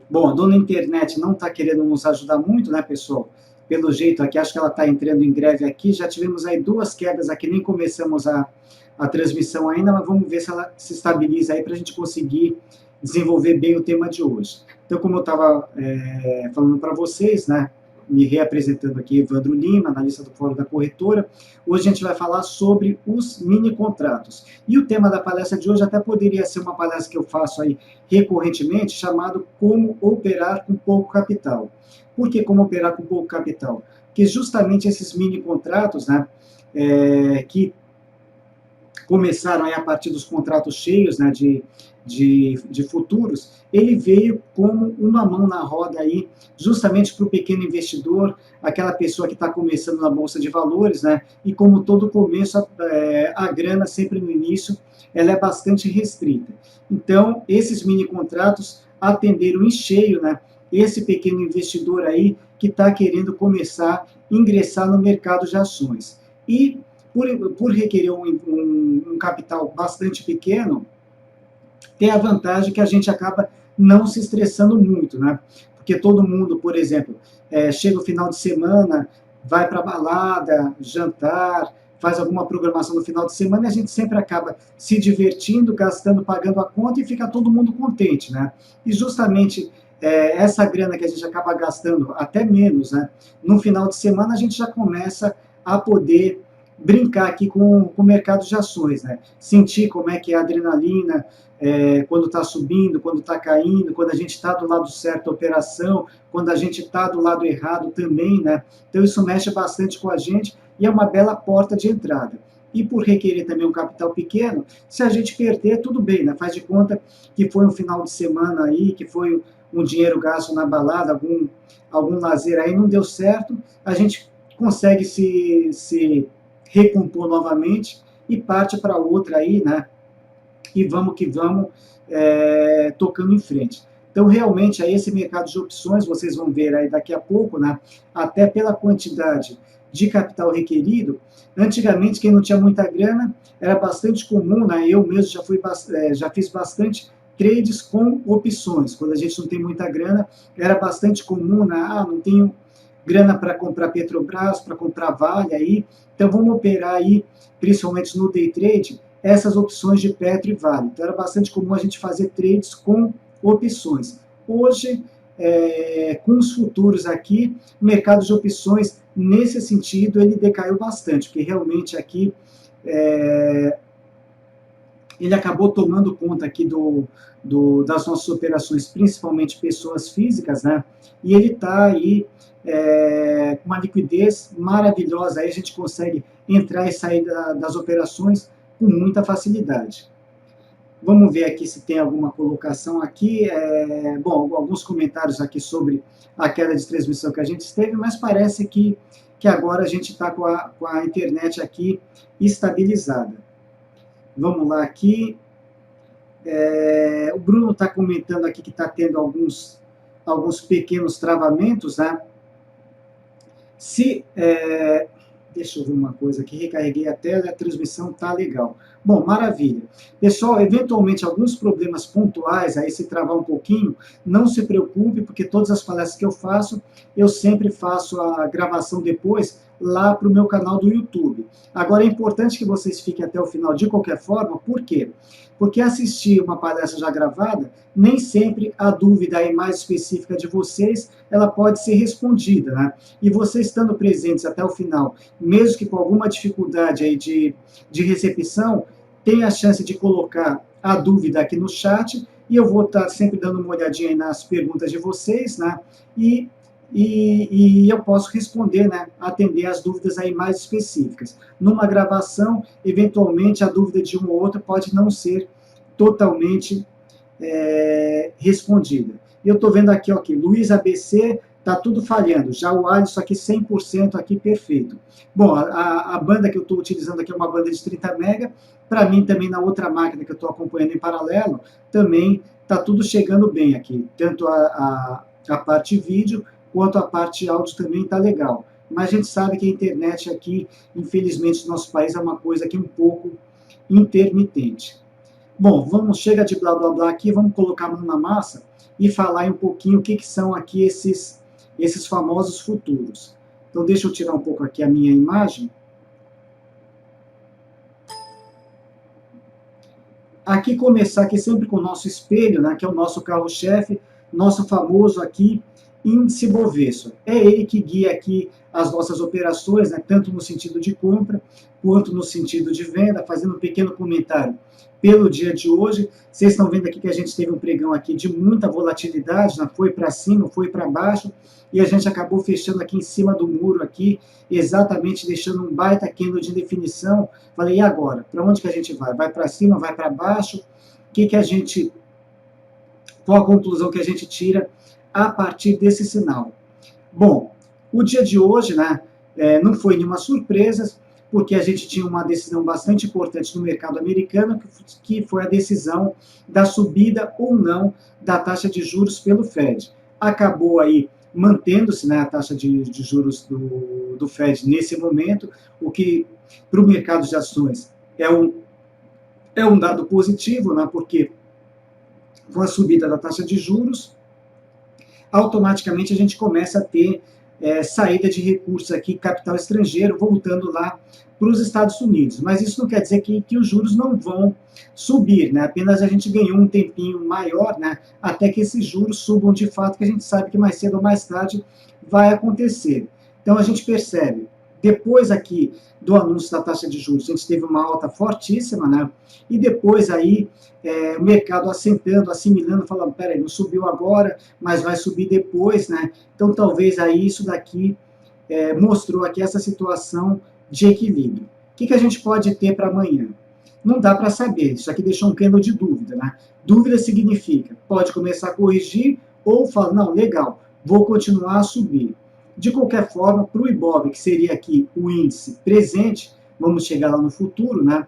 Bom, a dona internet não está querendo nos ajudar muito, né, pessoal? Pelo jeito aqui, acho que ela está entrando em greve aqui. Já tivemos aí duas quedas aqui, nem começamos a transmissão ainda, mas vamos ver se ela se estabiliza aí para a gente conseguir desenvolver bem o tema de hoje. Então, como eu estava falando para vocês, né, me reapresentando aqui, Evandro Lima, analista do Fórum da Corretora, hoje a gente vai falar sobre os mini contratos. E o tema da palestra de hoje até poderia ser uma palestra que eu faço aí recorrentemente, chamado Como Operar com Pouco Capital. Por que como operar com pouco capital? Porque justamente esses mini contratos, né, que começaram aí a partir dos contratos cheios, né, de futuros, ele veio como uma mão na roda aí, justamente para o pequeno investidor, aquela pessoa que está começando na Bolsa de Valores, né, e como todo começo, a grana sempre no início, ela é bastante restrita. Então, esses mini contratos atenderam em cheio, né, esse pequeno investidor aí que está querendo começar a ingressar no mercado de ações. E por requerer um capital bastante pequeno, tem a vantagem que a gente acaba não se estressando muito, né? Porque todo mundo, por exemplo, chega o final de semana, vai para a balada, jantar, faz alguma programação no final de semana e a gente sempre acaba se divertindo, gastando, pagando a conta e fica todo mundo contente, né? E justamente essa grana que a gente acaba gastando, até menos, né? No final de semana a gente já começa a poder brincar aqui com o mercado de ações, né? Sentir como é que é a adrenalina, quando está subindo, quando está caindo, quando a gente está do lado certo da operação, quando a gente está do lado errado também, né? Então isso mexe bastante com a gente e é uma bela porta de entrada. E por requerer também um capital pequeno, se a gente perder, tudo bem, né? Faz de conta que foi um final de semana aí, que foi um dinheiro gasto na balada, algum lazer aí, não deu certo, a gente consegue se recompor novamente e parte para outra aí, né? E vamos que vamos, tocando em frente. Então, realmente, aí esse mercado de opções, vocês vão ver aí daqui a pouco, né? Até pela quantidade de capital requerido, antigamente, quem não tinha muita grana, era bastante comum, né? Eu mesmo já fiz bastante trades com opções. Quando a gente não tem muita grana, era bastante comum, né? Não tenho grana para comprar Petrobras, para comprar Vale aí, então vamos operar aí, principalmente no day trade, essas opções de Petro e Vale. Então era bastante comum a gente fazer trades com opções. Hoje, com os futuros aqui, o mercado de opções, nesse sentido, ele decaiu bastante, porque realmente aqui ele acabou tomando conta aqui das nossas operações, principalmente pessoas físicas, né? E ele está aí com uma liquidez maravilhosa, aí a gente consegue entrar e sair das operações com muita facilidade. Vamos ver aqui se tem alguma colocação aqui. Bom, alguns comentários aqui sobre a queda de transmissão que a gente teve, mas parece que agora a gente está com a internet aqui estabilizada. Vamos lá aqui. O Bruno está comentando aqui que está tendo alguns pequenos travamentos, né? Deixa eu ver uma coisa aqui, recarreguei a tela, a transmissão está legal. Bom, maravilha. Pessoal, eventualmente alguns problemas pontuais, aí se travar um pouquinho, não se preocupe, porque todas as palestras que eu sempre faço a gravação depois, lá para o meu canal do YouTube. Agora é importante que vocês fiquem até o final de qualquer forma, por quê? Porque assistir uma palestra já gravada, nem sempre a dúvida aí mais específica de vocês, ela pode ser respondida, né? E vocês estando presentes até o final, mesmo que com alguma dificuldade aí de recepção, tem a chance de colocar a dúvida aqui no chat, e eu vou estar sempre dando uma olhadinha aí nas perguntas de vocês, né? E eu posso responder, né, atender as dúvidas aí mais específicas. Numa gravação, eventualmente, a dúvida de um ou outro pode não ser totalmente respondida. E eu estou vendo aqui, ó, que Luiz ABC, está tudo falhando. Já o Alisson aqui, 100% aqui, perfeito. Bom, a banda que eu estou utilizando aqui é uma banda de 30 mega. Para mim, também, na outra máquina que eu estou acompanhando em paralelo, também está tudo chegando bem aqui. Tanto a parte vídeo, quanto a parte áudio também está legal. Mas a gente sabe que a internet aqui, infelizmente, no nosso país é uma coisa aqui um pouco intermitente. Bom, chega de blá blá blá aqui, vamos colocar a mão na massa e falar um pouquinho o que são aqui esses famosos futuros. Então, deixa eu tirar um pouco aqui a minha imagem. Aqui começar aqui sempre com o nosso espelho, né, que é o nosso carro-chefe, nosso famoso aqui índice Bovespa. É ele que guia aqui as nossas operações, né, tanto no sentido de compra quanto no sentido de venda. Fazendo um pequeno comentário pelo dia de hoje, vocês estão vendo aqui que a gente teve um pregão aqui de muita volatilidade, né, foi para cima, foi para baixo, e a gente acabou fechando aqui em cima do muro aqui, exatamente deixando um baita candle de definição. Falei, e agora? Para onde que a gente vai? Vai para cima, vai para baixo? Qual a conclusão que a gente tira a partir desse sinal? Bom, o dia de hoje, né, não foi nenhuma surpresa, porque a gente tinha uma decisão bastante importante no mercado americano, que foi a decisão da subida ou não da taxa de juros pelo Fed. Acabou aí mantendo-se, né, a taxa de juros do Fed nesse momento, o que para o mercado de ações é um dado positivo, né, porque com a subida da taxa de juros, automaticamente a gente começa a ter saída de recursos aqui, capital estrangeiro, voltando lá para os Estados Unidos. Mas isso não quer dizer que os juros não vão subir, né? Apenas a gente ganhou um tempinho maior, né? Até que esses juros subam de fato, que a gente sabe que mais cedo ou mais tarde vai acontecer. Então a gente percebe, depois aqui do anúncio da taxa de juros, a gente teve uma alta fortíssima, né? E depois aí o mercado assentando, assimilando, falando, peraí, não subiu agora, mas vai subir depois, né? Então talvez aí isso daqui mostrou aqui essa situação de equilíbrio. O que a gente pode ter para amanhã? Não dá para saber, isso aqui deixou um candle de dúvida, né? Dúvida significa, pode começar a corrigir ou fala, não, legal, vou continuar a subir. De qualquer forma, para o Ibov, que seria aqui o índice presente, vamos chegar lá no futuro, né?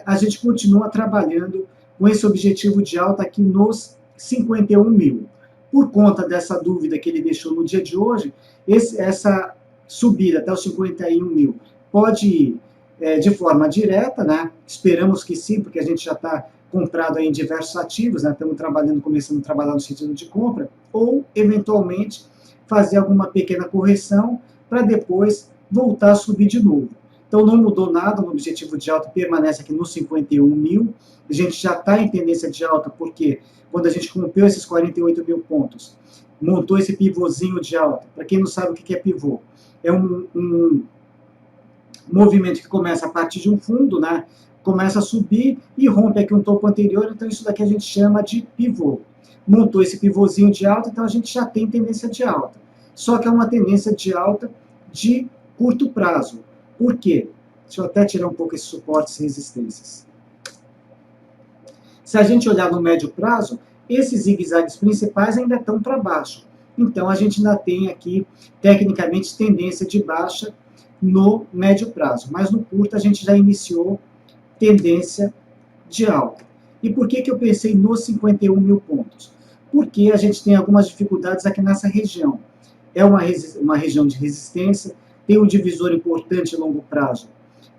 A gente continua trabalhando com esse objetivo de alta aqui nos 51 mil. Por conta dessa dúvida que ele deixou no dia de hoje, essa subida até os 51 mil pode ir de forma direta, né? Esperamos que sim, porque a gente já está comprado aí em diversos ativos, né? Estamos começando a trabalhar no sentido de compra, ou eventualmente fazer alguma pequena correção para depois voltar a subir de novo. Então não mudou nada, o objetivo de alta permanece aqui nos 51 mil. A gente já está em tendência de alta, porque quando a gente rompeu esses 48 mil pontos, montou esse pivôzinho de alta. Para quem não sabe o que é pivô, é um movimento que começa a partir de um fundo, né? Começa a subir e rompe aqui um topo anterior, então isso daqui a gente chama de pivô. Montou esse pivôzinho de alta, então a gente já tem tendência de alta. Só que é uma tendência de alta de curto prazo. Por quê? Deixa eu até tirar um pouco esses suportes e resistências. Se a gente olhar no médio prazo, esses zigue-zagues principais ainda estão para baixo. Então a gente ainda tem aqui, tecnicamente, tendência de baixa no médio prazo. Mas no curto a gente já iniciou tendência de alta. E por que eu pensei nos 51 mil pontos? Porque a gente tem algumas dificuldades aqui nessa região. É uma região de resistência, tem um divisor importante a longo prazo,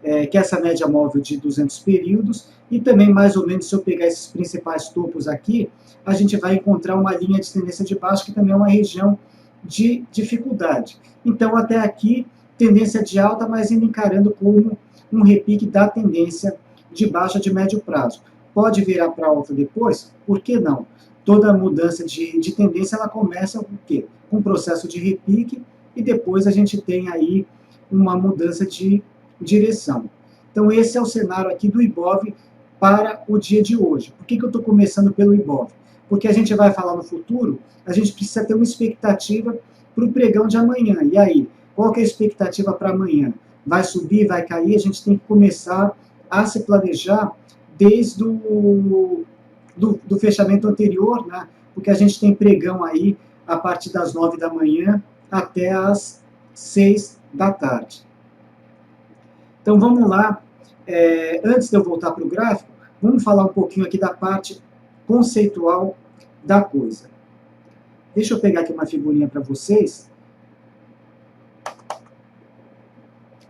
que é essa média móvel de 200 períodos, e também, mais ou menos, se eu pegar esses principais topos aqui, a gente vai encontrar uma linha de tendência de baixa, que também é uma região de dificuldade. Então, até aqui, tendência de alta, mas ainda encarando como um repique da tendência de baixa de médio prazo. Pode virar para alta depois? Por que não? Toda mudança de tendência, ela começa com o quê? Com um processo de repique, e depois a gente tem aí uma mudança de direção. Então, esse é o cenário aqui do Ibov para o dia de hoje. Por que eu estou começando pelo Ibov? Porque a gente vai falar no futuro, a gente precisa ter uma expectativa para o pregão de amanhã. E aí, qual que é a expectativa para amanhã? Vai subir, vai cair? A gente tem que começar a se planejar desde do fechamento anterior, né? Porque a gente tem pregão aí a partir das 9 da manhã até as 6 da tarde. Então vamos lá, antes de eu voltar para o gráfico, vamos falar um pouquinho aqui da parte conceitual da coisa. Deixa eu pegar aqui uma figurinha para vocês.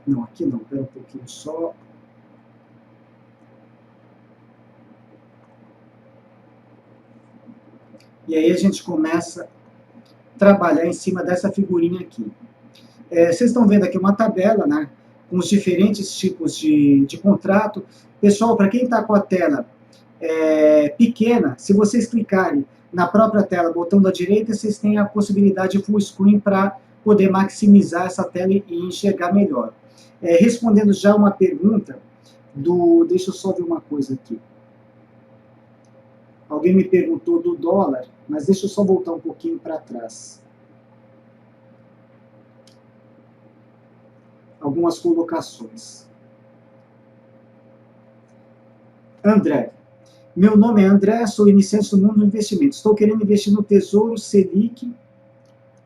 Não, aqui não, espera um pouquinho só. E aí a gente começa a trabalhar em cima dessa figurinha aqui. Vocês estão vendo aqui uma tabela, né, com os diferentes tipos de contrato. Pessoal, para quem está com a tela pequena, se vocês clicarem na própria tela, botão da direita, vocês têm a possibilidade de full screen para poder maximizar essa tela e enxergar melhor. Respondendo já uma pergunta deixa eu só ver uma coisa aqui. Alguém me perguntou do dólar, mas deixa eu só voltar um pouquinho para trás. Algumas colocações. André. Meu nome é André, sou iniciante do mundo do investimento. Estou querendo investir no Tesouro Selic,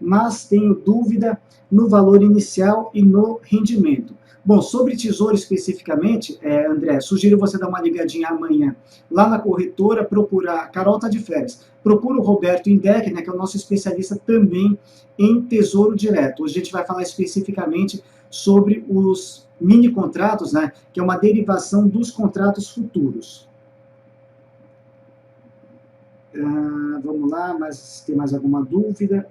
mas tenho dúvida no valor inicial e no rendimento. Bom, sobre Tesouro especificamente, André, sugiro você dar uma ligadinha amanhã lá na corretora, procurar, a Carol está de férias, procura o Roberto Indec, né, que é o nosso especialista também em Tesouro Direto. Hoje a gente vai falar especificamente sobre os mini contratos, né, que é uma derivação dos contratos futuros. Vamos lá, mas tem mais alguma dúvida?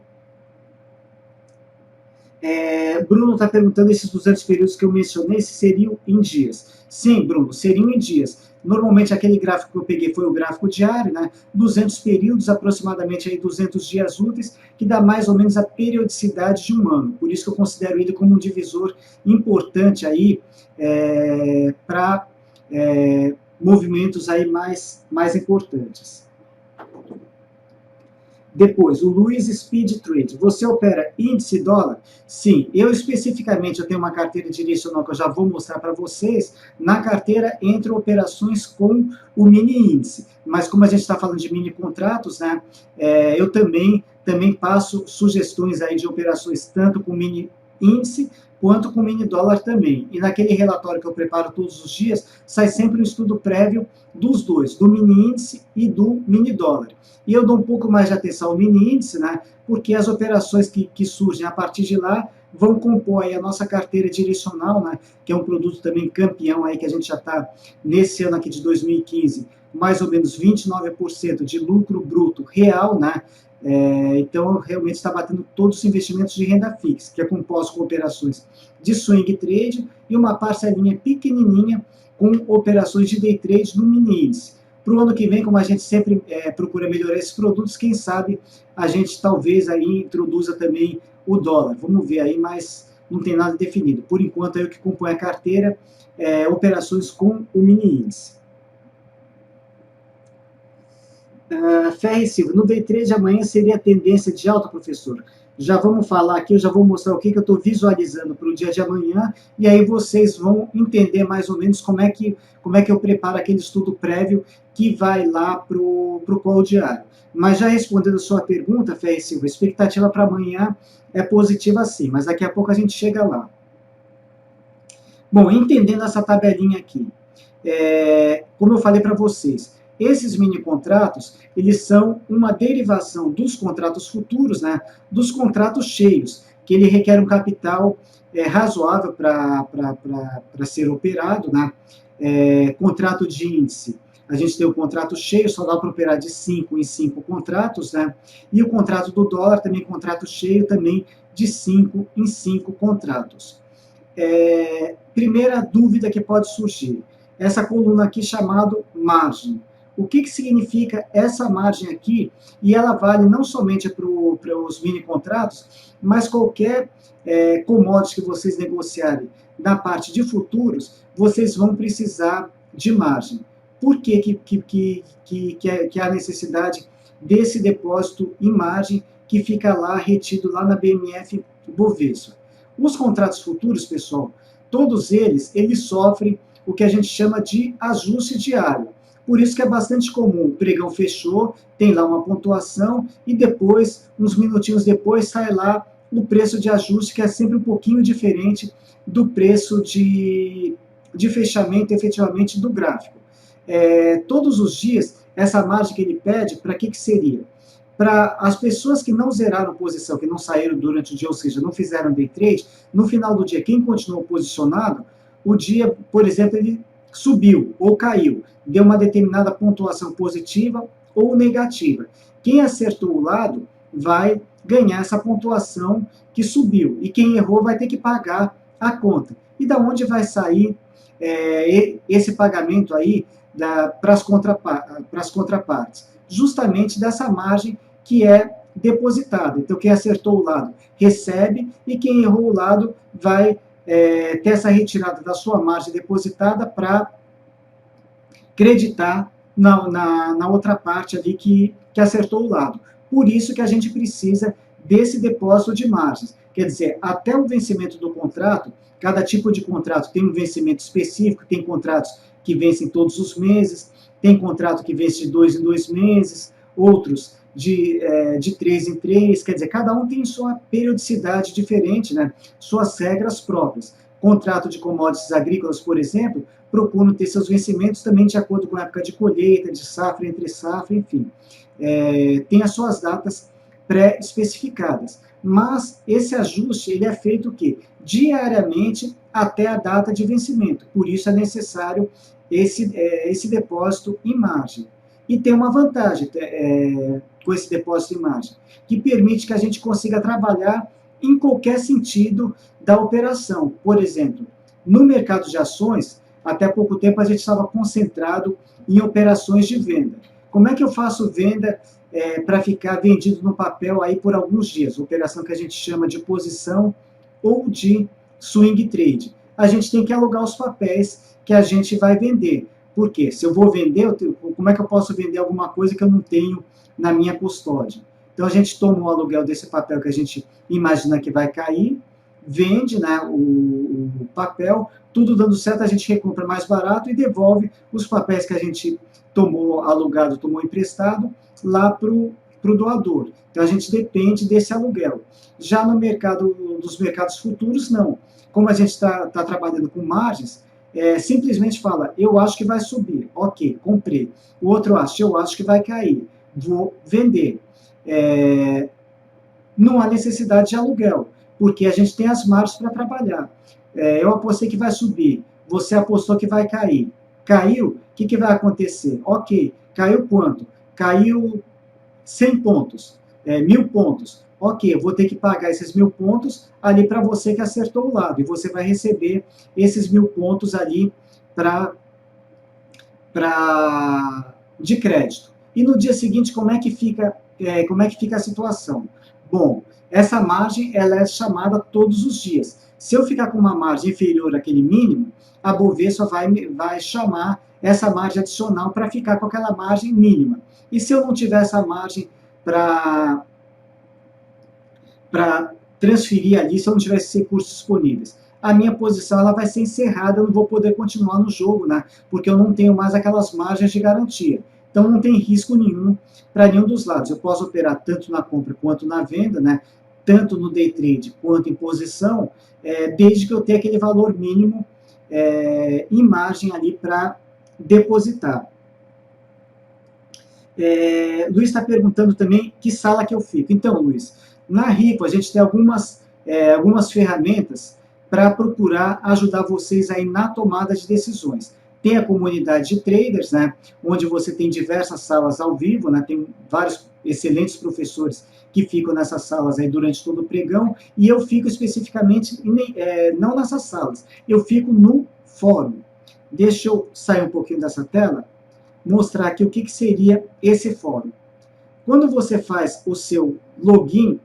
Bruno está perguntando esses 200 períodos que eu mencionei, se seriam em dias. Sim, Bruno, seriam em dias. Normalmente aquele gráfico que eu peguei foi o gráfico diário, né? 200 períodos, aproximadamente aí 200 dias úteis, que dá mais ou menos a periodicidade de um ano. Por isso que eu considero ele como um divisor importante aí para movimentos aí mais importantes. Depois, o Luiz Speed Trade. Você opera índice dólar? Sim, eu especificamente eu tenho uma carteira direcional que eu já vou mostrar para vocês. Na carteira entram operações com o mini índice. Mas como a gente está falando de mini contratos, né, eu também passo sugestões aí de operações tanto com mini índice quanto com mini dólar também. E naquele relatório que eu preparo todos os dias, sai sempre um estudo prévio dos dois, do mini índice e do mini dólar. E eu dou um pouco mais de atenção ao mini índice, né, porque as operações que surgem a partir de lá vão compor aí a nossa carteira direcional, né, que é um produto também campeão aí, que a gente já está nesse ano aqui de 2015, mais ou menos 29% de lucro bruto real, né, então realmente está batendo todos os investimentos de renda fixa, que é composto com operações de swing trade e uma parcelinha pequenininha com operações de day trade no mini índice. Para o ano que vem, como a gente sempre procura melhorar esses produtos, quem sabe a gente talvez aí introduza também o dólar. Vamos ver aí, mas não tem nada definido. Por enquanto, aí o que compõe a carteira operações com o mini índice. Ferre Silva, no day trade amanhã seria a tendência de alta, professor? Já vamos falar aqui, eu já vou mostrar o que eu estou visualizando para o dia de amanhã, e aí vocês vão entender mais ou menos como é que eu preparo aquele estudo prévio que vai lá para o call diário. Mas já respondendo a sua pergunta, Ferre Silva, a expectativa para amanhã é positiva sim, mas daqui a pouco a gente chega lá. Bom, entendendo essa tabelinha aqui, como eu falei para vocês, esses mini contratos, eles são uma derivação dos contratos futuros, né, dos contratos cheios, que ele requer um capital razoável para ser operado, né, contrato de índice. A gente tem o contrato cheio, só dá para operar de 5 em 5 contratos, né, e o contrato do dólar também, contrato cheio, também de 5 em 5 contratos. Primeira dúvida que pode surgir, essa coluna aqui chamada margem. O que significa essa margem aqui? E ela vale não somente para os mini contratos, mas qualquer commodity que vocês negociarem na parte de futuros, vocês vão precisar de margem. Por que há a necessidade desse depósito em margem que fica lá retido lá na BMF Bovespa? Os contratos futuros, pessoal, todos eles sofrem o que a gente chama de ajuste diário. Por isso que é bastante comum, o pregão fechou, tem lá uma pontuação e depois, uns minutinhos depois, sai lá o preço de ajuste, que é sempre um pouquinho diferente do preço de fechamento efetivamente do gráfico. Todos os dias, essa margem que ele pede, para que seria? Para as pessoas que não zeraram posição, que não saíram durante o dia, ou seja, não fizeram day trade, no final do dia, quem continuou posicionado, o dia, por exemplo, ele subiu ou caiu, deu uma determinada pontuação positiva ou negativa. O Quem acertou o lado vai ganhar essa pontuação que subiu, e quem errou vai ter que pagar a conta. E da onde vai sair esse pagamento aí para as contrapartes? Justamente dessa margem que é depositada. Então, quem acertou o lado recebe, e quem errou o lado vai ter essa retirada da sua margem depositada para creditar na outra parte ali que acertou o lado. Por isso que a gente precisa desse depósito de margens. Quer dizer, até o vencimento do contrato, cada tipo de contrato tem um vencimento específico, tem contratos que vencem todos os meses, tem contrato que vence de 2 em 2 meses, outros de 3 em 3, quer dizer, cada um tem sua periodicidade diferente, né? Suas regras próprias. Contrato de commodities agrícolas, por exemplo, procuram ter seus vencimentos também de acordo com a época de colheita, de safra, entre safra, enfim. Tem as suas datas pré-especificadas. Mas esse ajuste ele é feito o quê? Diariamente até a data de vencimento. Por isso é necessário esse depósito em margem. E tem uma vantagem com esse depósito em margem, que permite que a gente consiga trabalhar em qualquer sentido da operação. Por exemplo, no mercado de ações, até pouco tempo a gente estava concentrado em operações de venda. Como é que eu faço venda para ficar vendido no papel aí por alguns dias? Operação que a gente chama de posição ou de swing trade. A gente tem que alugar os papéis que a gente vai vender. Por quê? Se eu vou vender, como é que eu posso vender alguma coisa que eu não tenho na minha custódia? Então a gente toma o aluguel desse papel que a gente imagina que vai cair, vende, né, o papel, tudo dando certo, a gente recompra mais barato e devolve os papéis que a gente tomou alugado, tomou emprestado, lá para o doador. Então a gente depende desse aluguel. Já no mercado dos mercados futuros, não. Como a gente está trabalhando com margens, simplesmente fala, eu acho que vai subir, ok, comprei. O outro acha, eu acho que vai cair, vou vender. Não há necessidade de aluguel, porque a gente tem as margens para trabalhar. Eu apostei que vai subir, você apostou que vai cair. Caiu, o que vai acontecer? Ok, caiu quanto? Caiu 100 pontos, 1.000 pontos. Ok, eu vou ter que pagar esses 1.000 pontos ali para você que acertou o lado, e você vai receber esses 1.000 pontos ali de crédito. E no dia seguinte, como é que fica a situação? Bom, essa margem ela é chamada todos os dias. Se eu ficar com uma margem inferior àquele mínimo, a Bovespa vai chamar essa margem adicional para ficar com aquela margem mínima. E se eu não tiver essa margem para transferir ali, se eu não tiver esses recursos disponíveis, a minha posição ela vai ser encerrada, eu não vou poder continuar no jogo, né? Porque eu não tenho mais aquelas margens de garantia. Então não tem risco nenhum para nenhum dos lados. Eu posso operar tanto na compra quanto na venda, né? Tanto no day trade quanto em posição, desde que eu tenha aquele valor mínimo em margem ali para depositar. Luiz está perguntando também que sala que eu fico. Então, Luiz, na Rico a gente tem algumas ferramentas para procurar ajudar vocês aí na tomada de decisões. Tem a comunidade de traders, né, onde você tem diversas salas ao vivo, né, tem vários excelentes professores que ficam nessas salas aí durante todo o pregão, e eu fico especificamente, não nessas salas, eu fico no fórum. Deixa eu sair um pouquinho dessa tela, mostrar aqui o que seria esse fórum. Quando você faz o seu login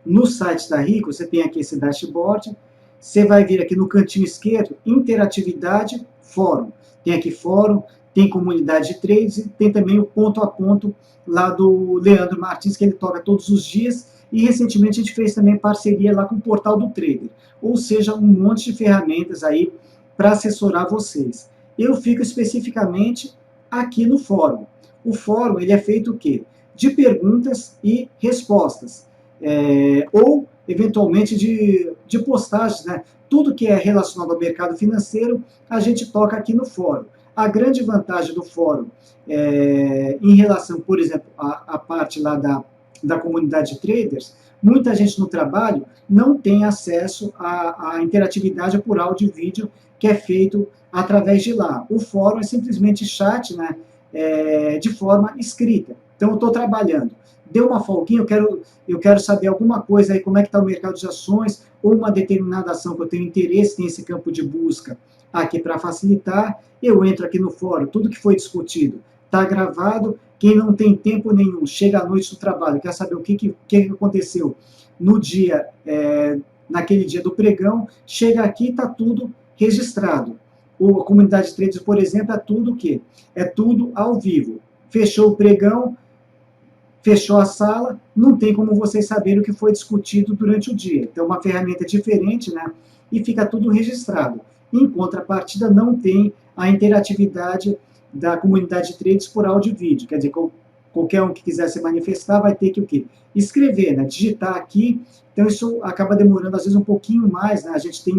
no site da Rico, você tem aqui esse dashboard, você vai vir aqui no cantinho esquerdo, interatividade, fórum. Tem aqui fórum, tem comunidade de trades, e tem também o ponto a ponto lá do Leandro Martins, que ele toca todos os dias, e recentemente a gente fez também parceria lá com o Portal do Trader, ou seja, um monte de ferramentas aí para assessorar vocês. Eu fico especificamente aqui no fórum. O fórum ele é feito o quê? De perguntas e respostas, ou eventualmente de postagens, né? Tudo que é relacionado ao mercado financeiro, a gente toca aqui no fórum. A grande vantagem do fórum, em relação, por exemplo, à parte lá da comunidade de traders, muita gente no trabalho não tem acesso à interatividade por áudio e vídeo que é feito através de lá. O fórum é simplesmente chat, né, de forma escrita. Então, eu estou trabalhando. Deu uma folguinha, eu quero saber alguma coisa aí, como é que está o mercado de ações, ou uma determinada ação que eu tenho interesse, tem esse campo de busca aqui para facilitar, eu entro aqui no fórum, tudo que foi discutido está gravado, quem não tem tempo nenhum, chega à noite do trabalho, quer saber o que aconteceu no dia, naquele dia do pregão, chega aqui e está tudo registrado. A comunidade de traders, por exemplo, é tudo o quê? É tudo ao vivo. Fechou o pregão, fechou a sala, não tem como vocês saberem o que foi discutido durante o dia. Então, uma ferramenta diferente, né? E fica tudo registrado. Em contrapartida, não tem a interatividade da comunidade de traders por áudio e vídeo. Quer dizer, qualquer um que quiser se manifestar vai ter que o quê? Escrever, né? Digitar aqui. Então, isso acaba demorando, às vezes, um pouquinho mais, né? A gente tem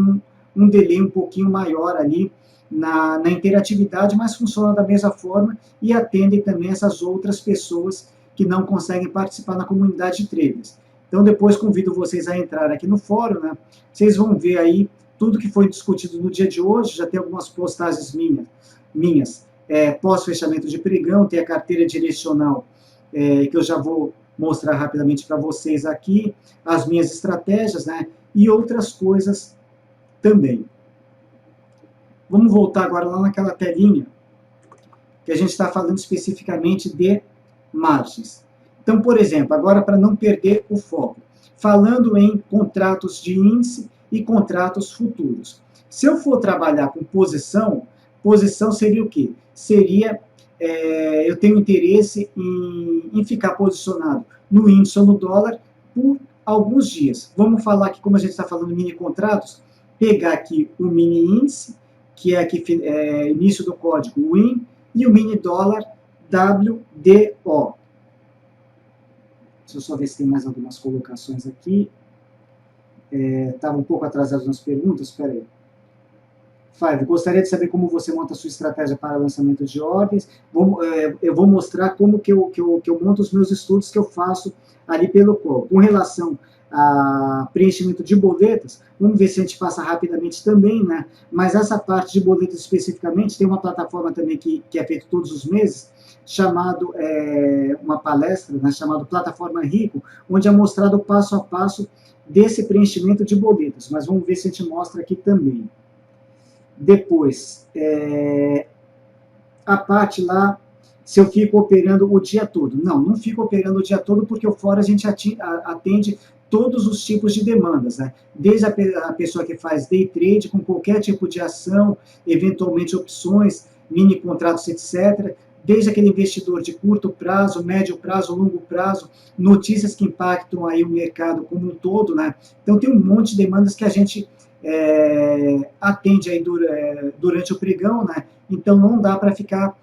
um delay um pouquinho maior ali na interatividade, mas funciona da mesma forma e atende também essas outras pessoas que não conseguem participar na comunidade de traders. Então, depois convido vocês a entrar aqui no fórum, né? Vocês vão ver aí tudo que foi discutido no dia de hoje, já tem algumas postagens minhas pós-fechamento de pregão, tem a carteira direcional, que eu já vou mostrar rapidamente para vocês aqui, as minhas estratégias, né? E outras coisas também. Vamos voltar agora lá naquela telinha, que a gente está falando especificamente de margens. Então, por exemplo, agora para não perder o foco, falando em contratos de índice e contratos futuros. Se eu for trabalhar com posição seria o quê? Seria, eu tenho interesse em ficar posicionado no índice ou no dólar por alguns dias. Vamos falar aqui, como a gente está falando mini contratos, pegar aqui o mini índice, que é aqui início do código WIN, e o mini dólar WDO. Deixa eu só ver se tem mais algumas colocações aqui. Estava um pouco atrasado nas perguntas, espera aí. Five, gostaria de saber como você monta a sua estratégia para lançamento de ordens. Eu vou mostrar como que eu monto os meus estudos que eu faço ali pelo call. Com relação a preenchimento de boletas, vamos ver se a gente passa rapidamente também, né? Mas essa parte de boletas especificamente, tem uma plataforma também que é feita todos os meses, chamado, uma palestra, né, chamado Plataforma Rico, onde é mostrado o passo a passo desse preenchimento de boletas. Mas vamos ver se a gente mostra aqui também. Depois, a parte lá, se eu fico operando o dia todo. Não fico operando o dia todo, porque o fora a gente atende todos os tipos de demandas, né? Desde a pessoa que faz day trade, com qualquer tipo de ação, eventualmente opções, mini contratos, etc., desde aquele investidor de curto prazo, médio prazo, longo prazo, notícias que impactam aí o mercado como um todo, né? Então tem um monte de demandas que a gente atende aí durante o pregão, né? Então não dá para ficar,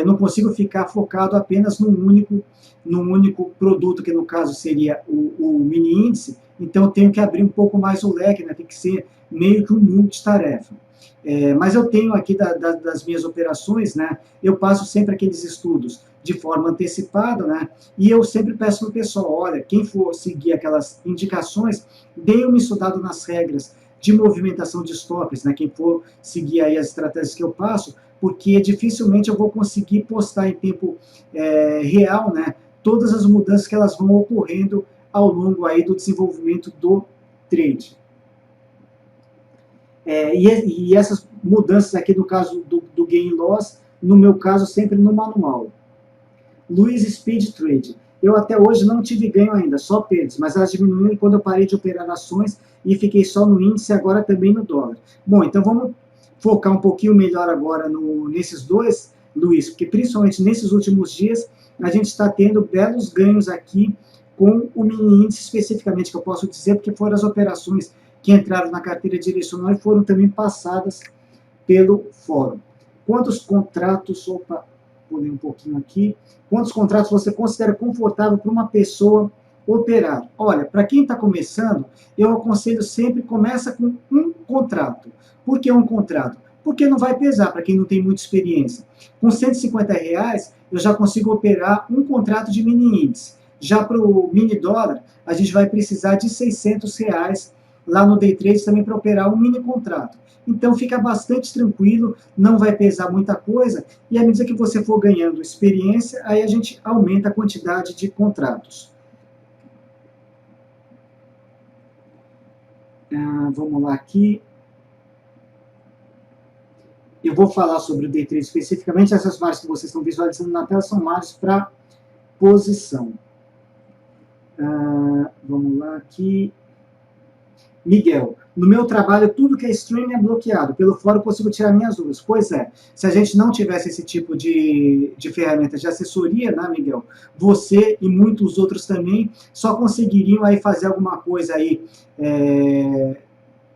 não consigo ficar focado apenas num único produto, que no caso seria o mini índice. Então eu tenho que abrir um pouco mais o leque, né? Tem que ser meio que um multitarefa. Mas eu tenho aqui das minhas operações, né? Eu passo sempre aqueles estudos de forma antecipada, né? E eu sempre peço para o pessoal, olha, quem for seguir aquelas indicações, dê uma estudada nas regras de movimentação de stops, né? Quem for seguir aí as estratégias que eu passo, porque dificilmente eu vou conseguir postar em tempo real, né? Todas as mudanças que elas vão ocorrendo ao longo aí do desenvolvimento do trade. E essas mudanças aqui no caso do gain loss, no meu caso sempre no manual. Luiz Speed Trade. Eu até hoje não tive ganho ainda, só perdas, mas elas diminuíram quando eu parei de operar ações e fiquei só no índice, agora também no dólar. Bom, então vamos focar um pouquinho melhor agora nesses dois, Luiz, porque principalmente nesses últimos dias a gente está tendo belos ganhos aqui com o mini índice especificamente, que eu posso dizer, porque foram as operações que entraram na carteira direcional e foram também passadas pelo fórum. Quantos contratos, pulei um pouquinho aqui, quantos contratos você considera confortável para uma pessoa operar? Olha, para quem está começando, eu aconselho sempre, começa com um contrato. Por que um contrato? Porque não vai pesar para quem não tem muita experiência. Com R$150, eu já consigo operar um contrato de mini índice. Já para o mini dólar, a gente vai precisar de R$600 lá no Day Trade também para operar um mini contrato. Então fica bastante tranquilo, não vai pesar muita coisa, e à medida que você for ganhando experiência, aí a gente aumenta a quantidade de contratos. Vamos lá aqui. Eu vou falar sobre o Day Trade especificamente. Essas margens que vocês estão visualizando na tela são margens para posição. Vamos lá aqui. Miguel, no meu trabalho, tudo que é streaming é bloqueado. Pelo fórum, eu consigo tirar minhas dúvidas. Pois é, se a gente não tivesse esse tipo de ferramenta de assessoria, né, Miguel? Você e muitos outros também só conseguiriam aí fazer alguma coisa aí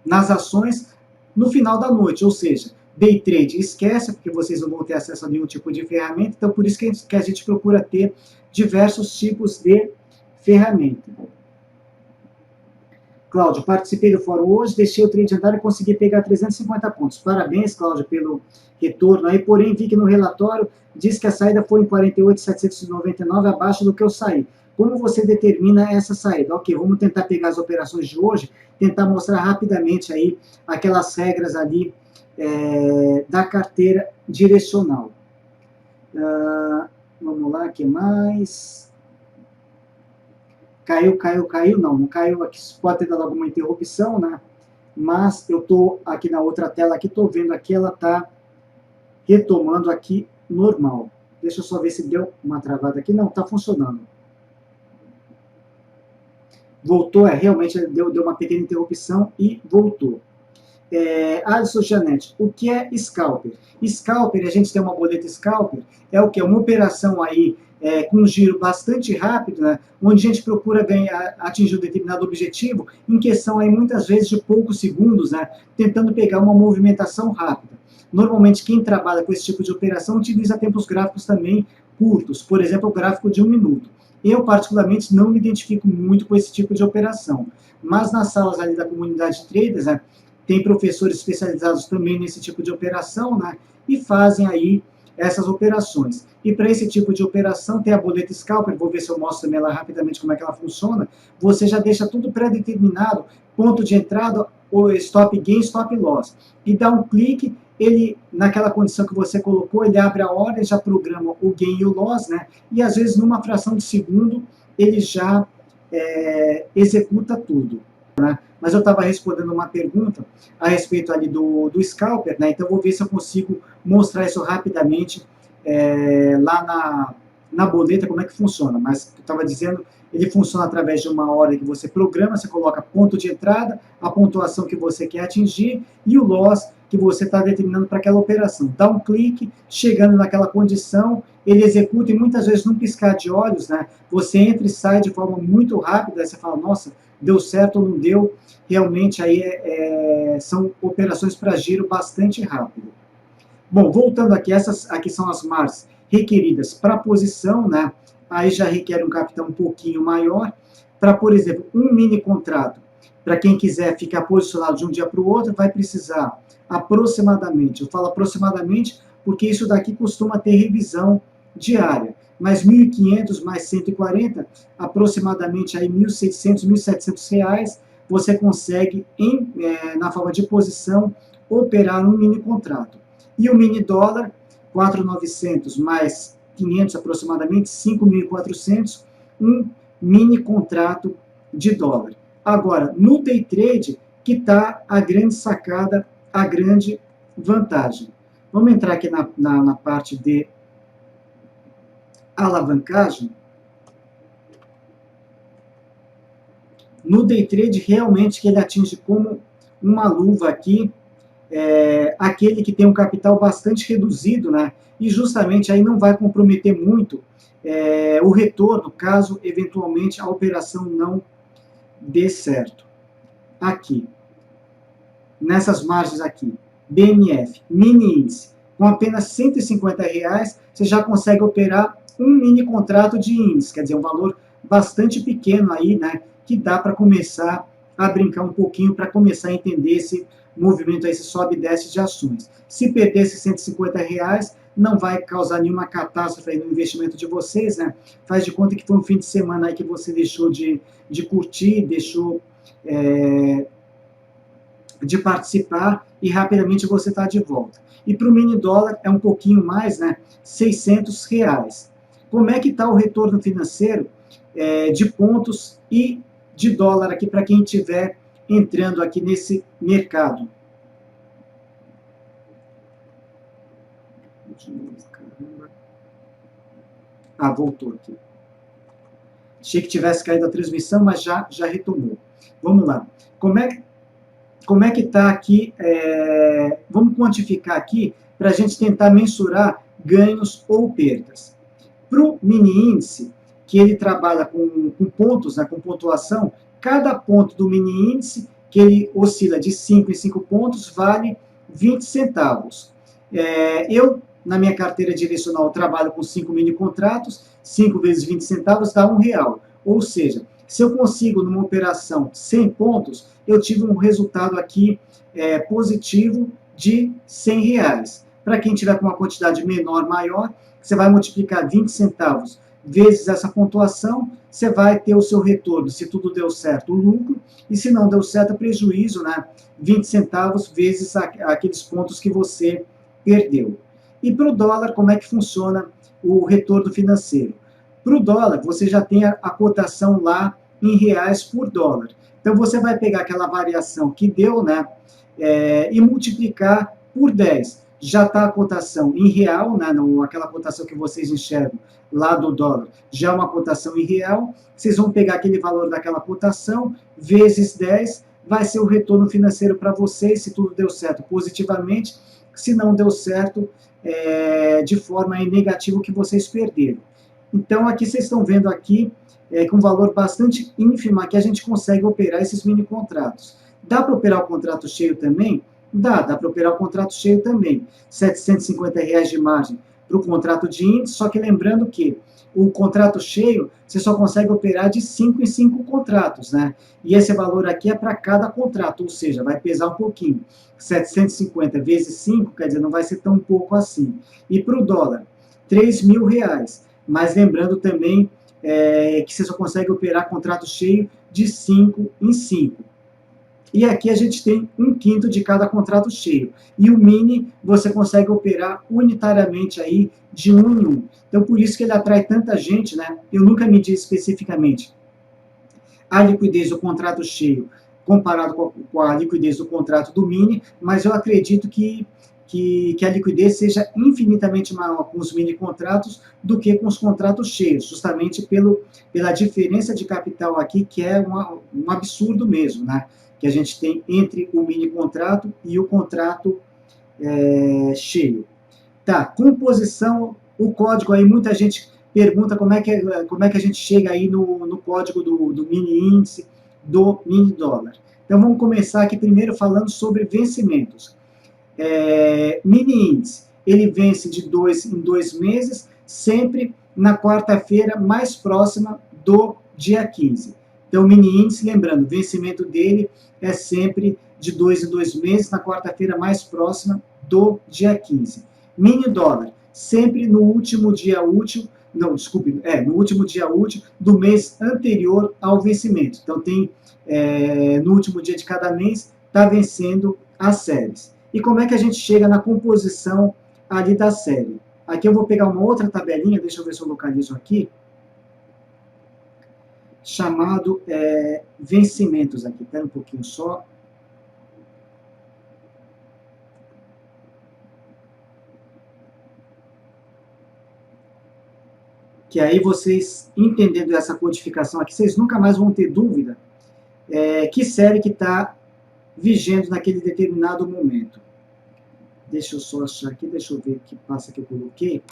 nas ações no final da noite, ou seja, Day Trade esquece, porque vocês não vão ter acesso a nenhum tipo de ferramenta, então por isso que a gente procura ter diversos tipos de ferramenta. Cláudio, participei do fórum hoje, deixei o trade andar e consegui pegar 350 pontos. Parabéns, Cláudio, pelo retorno aí, porém vi que no relatório diz que a saída foi em 48.799, abaixo do que eu saí. Como você determina essa saída? Ok, vamos tentar pegar as operações de hoje, tentar mostrar rapidamente aí aquelas regras ali da carteira direcional. Vamos lá, o que mais? Caiu, não caiu aqui, pode ter dado alguma interrupção, né? Mas eu estou aqui na outra tela, aqui estou vendo aqui, ela está retomando aqui normal. Deixa eu só ver se deu uma travada aqui. Não, está funcionando. Voltou, realmente deu uma pequena interrupção e voltou. Alisson Janete, o que é Scalper? Scalper, a gente tem uma boleta Scalper, é o que? Uma operação aí com um giro bastante rápido, né, onde a gente procura atingir um determinado objetivo em questão aí muitas vezes de poucos segundos, né, tentando pegar uma movimentação rápida. Normalmente quem trabalha com esse tipo de operação utiliza tempos gráficos também curtos, por exemplo, o gráfico de 1 minuto. Eu, particularmente, não me identifico muito com esse tipo de operação, mas nas salas ali da comunidade de traders, né, tem professores especializados também nesse tipo de operação, né, e fazem aí essas operações. E para esse tipo de operação, tem a boleta Scalper, vou ver se eu mostro também lá rapidamente como é que ela funciona. Você já deixa tudo pré-determinado, ponto de entrada, o stop gain, stop loss. E dá um clique, ele, naquela condição que você colocou, ele abre a ordem, já programa o gain e o loss, né? E às vezes numa fração de segundo, ele já executa tudo. Né? Mas eu estava respondendo uma pergunta a respeito ali do Scalper, né? Então vou ver se eu consigo mostrar isso rapidamente lá na boleta, como é que funciona. Mas eu estava dizendo, ele funciona através de uma ordem que você programa, você coloca ponto de entrada, a pontuação que você quer atingir e o loss que você está determinando para aquela operação. Dá um clique, chegando naquela condição, ele executa e muitas vezes num piscar de olhos, né, você entra e sai de forma muito rápida, aí você fala, nossa, deu certo ou não deu, realmente aí são operações para giro bastante rápido. Bom, voltando aqui, essas aqui são as margens requeridas para posição, né? Aí já requer um capital um pouquinho maior. Para, por exemplo, um mini contrato, para quem quiser ficar posicionado de um dia para o outro, vai precisar aproximadamente, eu falo aproximadamente porque isso daqui costuma ter revisão diária, mas 1.500 mais 140, aproximadamente aí 1.600, 1.700 reais, você consegue, na forma de posição, operar um mini contrato. E o mini dólar, 4.900 mais 500 aproximadamente, 5.400, um mini contrato de dólar. Agora, no day trade, que está a grande sacada, a grande vantagem. Vamos entrar aqui na parte de alavancagem. No day trade, realmente, que ele atinge como uma luva aqui, aquele que tem um capital bastante reduzido, né? E justamente aí não vai comprometer muito o retorno, caso eventualmente a operação não dê certo. Aqui, nessas margens aqui, BMF, mini índice, com apenas R$150, você já consegue operar um mini contrato de índice, quer dizer, um valor bastante pequeno aí, né? Que dá para começar a brincar um pouquinho, para começar a entender esse movimento, esse sobe e desce de ações. Se perder esses R$150, não vai causar nenhuma catástrofe aí no investimento de vocês, né? Faz de conta que foi um fim de semana aí que você deixou de curtir, deixou de participar e rapidamente você está de volta. E para o mini dólar é um pouquinho mais, né? R$ 600. Como é que está o retorno financeiro de pontos e de dólar aqui para quem estiver entrando aqui nesse mercado? Voltou aqui. Achei que tivesse caído a transmissão, mas já retomou. Vamos lá. Como é que está aqui? Vamos quantificar aqui para a gente tentar mensurar ganhos ou perdas. Para o mini índice, que ele trabalha com pontos, né, com pontuação, cada ponto do mini índice, que ele oscila de 5 em 5 pontos, vale 20 centavos. Eu, na minha carteira direcional, trabalho com 5 mini contratos, 5 vezes 20 centavos dá R$1. Ou seja, se eu consigo, numa operação, 100 pontos, eu tive um resultado aqui positivo de R$100. Para quem tiver com uma quantidade menor, maior, você vai multiplicar 20 centavos vezes essa pontuação, você vai ter o seu retorno, se tudo deu certo, o lucro, e se não deu certo, o prejuízo, né? 20 centavos vezes aqueles pontos que você perdeu. E para o dólar, como é que funciona o retorno financeiro? Para o dólar, você já tem a cotação lá em reais por dólar. Então, você vai pegar aquela variação que deu, né, e multiplicar por 10. Já está a cotação em real, né, aquela cotação que vocês enxergam lá do dólar, já é uma cotação em real. Vocês vão pegar aquele valor daquela cotação, vezes 10, vai ser o retorno financeiro para vocês, se tudo deu certo positivamente, se não deu certo de forma negativa, que vocês perderam. Então, aqui vocês estão vendo aqui, com um valor bastante ínfimo, que a gente consegue operar esses mini contratos. Dá para operar o contrato cheio também? Dá para operar o contrato cheio também. R$ 750 de margem para o contrato de índice, só que lembrando que o contrato cheio, você só consegue operar de 5 em 5 contratos, né? E esse valor aqui é para cada contrato, ou seja, vai pesar um pouquinho. 750 vezes 5, quer dizer, não vai ser tão pouco assim. E para o dólar, R$3.000. Mas lembrando também que você só consegue operar contrato cheio de 5 em 5. E aqui a gente tem 1/5 de cada contrato cheio. E o mini você consegue operar unitariamente aí de 1 em 1. Então por isso que ele atrai tanta gente, né? Eu nunca medi especificamente a liquidez do contrato cheio comparado com a liquidez do contrato do mini, mas eu acredito que a liquidez seja infinitamente maior com os mini contratos do que com os contratos cheios, justamente pela diferença de capital aqui, que é um absurdo mesmo, né? Que a gente tem entre o mini contrato e o contrato cheio. Tá, composição, o código aí, muita gente pergunta como é que a gente chega aí no código do mini índice, do mini dólar. Então vamos começar aqui primeiro falando sobre vencimentos. Mini índice, ele vence de 2 em 2 meses, sempre na quarta-feira mais próxima do dia 15. Então, o mini índice, lembrando, o vencimento dele é sempre de 2 em 2 meses, na quarta-feira mais próxima do dia 15. Mini dólar, sempre no último dia útil, no último dia útil do mês anterior ao vencimento. Então, tem no último dia de cada mês, está vencendo as séries. E como é que a gente chega na composição ali da série? Aqui eu vou pegar uma outra tabelinha, deixa eu ver se eu localizo aqui, chamado vencimentos aqui. Espera um pouquinho só. Que aí vocês, entendendo essa codificação aqui, vocês nunca mais vão ter dúvida que série que está vigente naquele determinado momento. Deixa eu só achar aqui, deixa eu ver que passa que eu coloquei.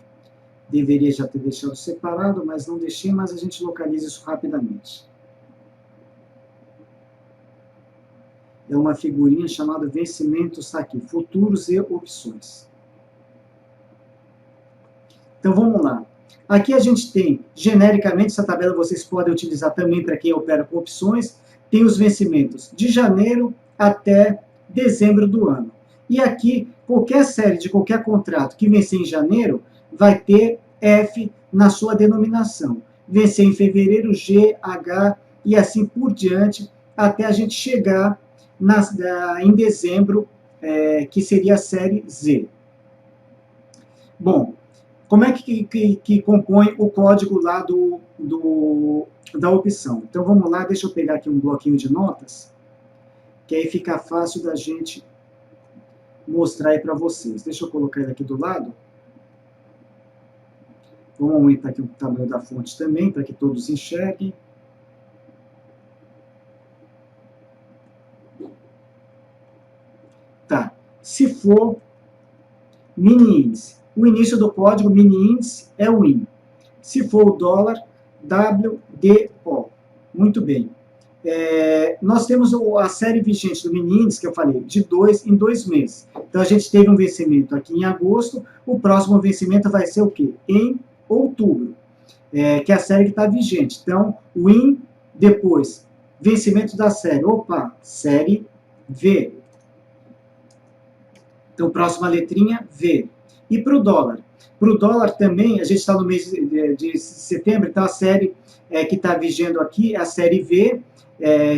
Deveria já ter deixado separado, mas não deixei, mas a gente localiza isso rapidamente. É uma figurinha chamada vencimentos aqui, futuros e opções. Então vamos lá. Aqui a gente tem, genericamente, essa tabela vocês podem utilizar também para quem opera com opções, tem os vencimentos de janeiro até dezembro do ano. E aqui, qualquer série de qualquer contrato que vencer em janeiro, vai ter F na sua denominação. Vencer em fevereiro, G, H e assim por diante, até a gente chegar em dezembro, que seria a série Z. Bom, como é que compõe o código lá da opção? Então vamos lá, deixa eu pegar aqui um bloquinho de notas, que aí fica fácil da gente mostrar aí para vocês. Deixa eu colocar ele aqui do lado. Vamos aumentar aqui o tamanho da fonte também, para que todos enxerguem. Tá. Se for mini índice, o início do código mini índice é o IN. Se for o dólar, WDO. Muito bem. Nós temos a série vigente do mini índice, que eu falei, de 2 em 2 meses. Então, a gente teve um vencimento aqui em agosto, o próximo vencimento vai ser o quê? Em outubro, que é a série que está vigente. Então, o IN, depois, vencimento da série. Opa, série V. Então, próxima letrinha, V. E para o dólar? Para o dólar também, a gente está no mês de setembro, então a série que está vigendo aqui é a série V,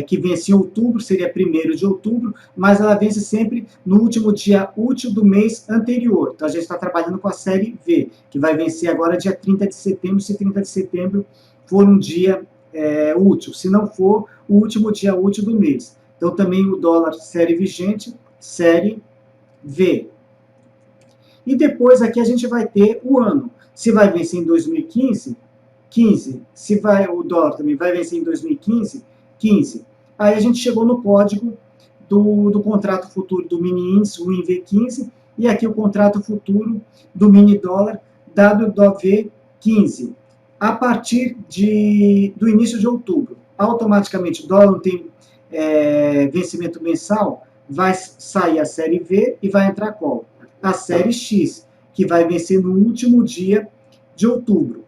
que vence em outubro, seria 1º de outubro, mas ela vence sempre no último dia útil do mês anterior. Então, a gente está trabalhando com a série V, que vai vencer agora dia 30 de setembro, se 30 de setembro for um dia útil. Se não for, o último dia útil do mês. Então, também o dólar série vigente, série V. E depois aqui a gente vai ter o ano. Se vai vencer em 2015, 15. Se o dólar também vai vencer em 2015, 15. Aí a gente chegou no código do contrato futuro do mini índice, o INV15, e aqui o contrato futuro do mini dólar, WDV15. A partir do início de outubro, automaticamente o dólar não tem vencimento mensal, vai sair a série V e vai entrar qual? A série X, que vai vencer no último dia de outubro.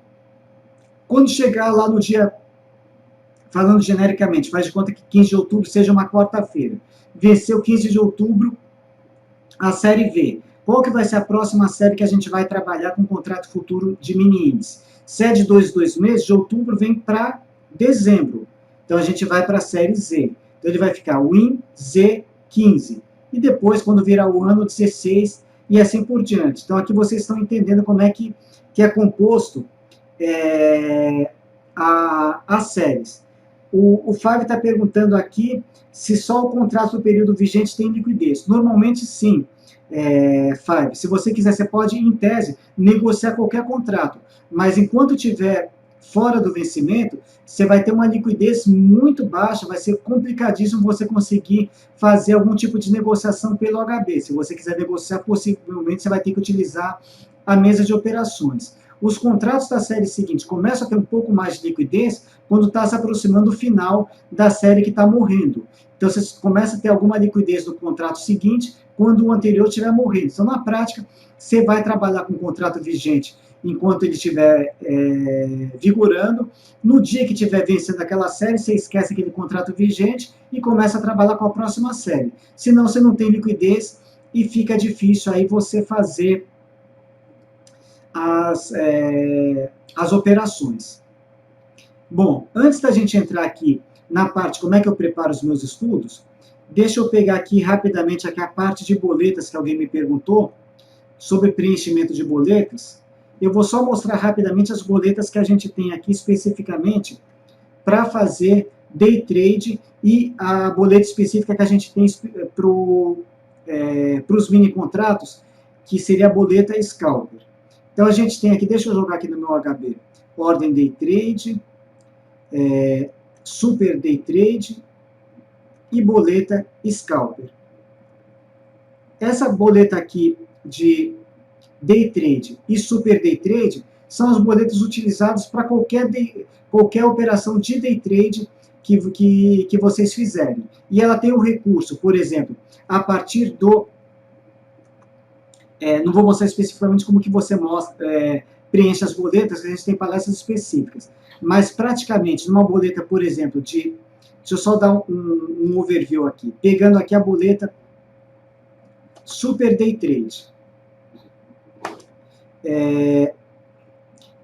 Quando chegar lá no dia, falando genericamente, faz de conta que 15 de outubro seja uma quarta-feira. Venceu 15 de outubro a série V. Qual que vai ser a próxima série que a gente vai trabalhar com o contrato futuro de mini índice? Se é de 2 meses, de outubro vem para dezembro. Então a gente vai para a série Z. Então ele vai ficar WIN Z15. E depois, quando virar o ano, 16 e assim por diante. Então aqui vocês estão entendendo como é que é composto as séries. O Fábio está perguntando aqui se só o contrato do período vigente tem liquidez. Normalmente sim, Fábio. Se você quiser, você pode, em tese, negociar qualquer contrato. Mas enquanto tiver fora do vencimento, você vai ter uma liquidez muito baixa, vai ser complicadíssimo você conseguir fazer algum tipo de negociação pelo HB. Se você quiser negociar, possivelmente você vai ter que utilizar a mesa de operações. Os contratos da série seguinte começam a ter um pouco mais de liquidez quando está se aproximando do final da série que está morrendo. Então, você começa a ter alguma liquidez no contrato seguinte quando o anterior estiver morrendo. Então, na prática, você vai trabalhar com o contrato vigente enquanto ele estiver vigorando. No dia que estiver vencendo aquela série, você esquece aquele contrato vigente e começa a trabalhar com a próxima série. Senão, você não tem liquidez e fica difícil aí você fazer as operações. Bom, antes da gente entrar aqui na parte como é que eu preparo os meus estudos, deixa eu pegar aqui rapidamente aqui a parte de boletas que alguém me perguntou sobre preenchimento de boletas. Eu vou só mostrar rapidamente as boletas que a gente tem aqui especificamente para fazer day trade e a boleta específica que a gente tem para os mini contratos, que seria a boleta Scalper. Então, a gente tem aqui, deixa eu jogar aqui no meu HB, ordem day trade, super day trade e boleta Scalper. Essa boleta aqui de day trade e super day trade são as boletas utilizadas para qualquer operação de day trade que vocês fizerem. E ela tem o recurso, por exemplo, a partir do... não vou mostrar especificamente como que você preenche as boletas, a gente tem palestras específicas. Mas, praticamente, numa boleta, por exemplo, deixa eu só dar um overview aqui. Pegando aqui a boleta Super Day Trade.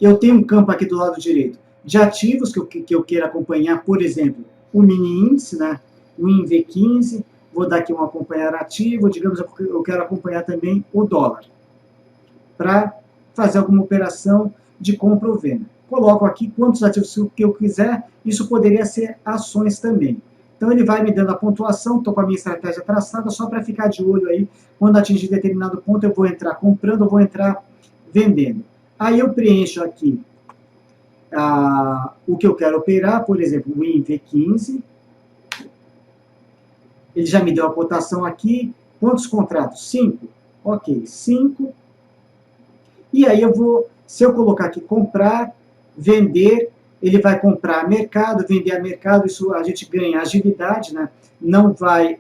Eu tenho um campo aqui do lado direito de ativos que eu queira acompanhar, por exemplo, o mini índice, né, o INV15, vou dar aqui um acompanhar ativo, digamos que eu quero acompanhar também o dólar, para fazer alguma operação de compra ou venda. Coloco aqui quantos ativos que eu quiser, isso poderia ser ações também. Então ele vai me dando a pontuação, estou com a minha estratégia traçada, só para ficar de olho aí, quando atingir determinado ponto eu vou entrar comprando ou vou entrar vendendo. Aí eu preencho aqui o que eu quero operar, por exemplo, o INV15, ele já me deu a cotação aqui, quantos contratos? 5? Ok, 5. E aí eu vou, se eu colocar aqui comprar, vender, ele vai comprar a mercado, vender a mercado, isso a gente ganha agilidade, né? Não vai,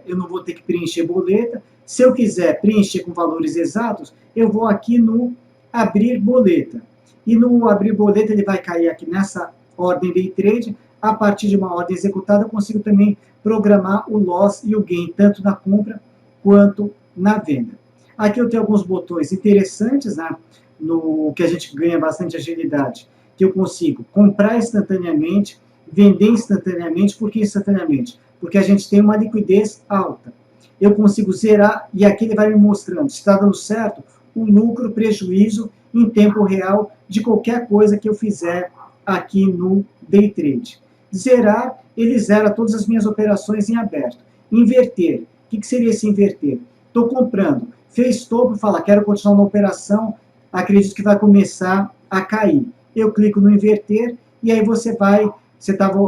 eu não vou ter que preencher boleta. Se eu quiser preencher com valores exatos, eu vou aqui no abrir boleta. E no abrir boleta ele vai cair aqui nessa ordem day trade. A partir de uma ordem executada, eu consigo também programar o loss e o gain, tanto na compra quanto na venda. Aqui eu tenho alguns botões interessantes, né, no que a gente ganha bastante agilidade, que eu consigo comprar instantaneamente, vender instantaneamente. Por que instantaneamente? Porque a gente tem uma liquidez alta. Eu consigo zerar, e aqui ele vai me mostrando se está dando certo o lucro, prejuízo em tempo real de qualquer coisa que eu fizer aqui no Day Trade. Zerar, ele zera todas as minhas operações em aberto. Inverter, o que seria esse inverter? Estou comprando, fez topo, fala, quero continuar na operação, acredito que vai começar a cair. Eu clico no inverter, e aí você estava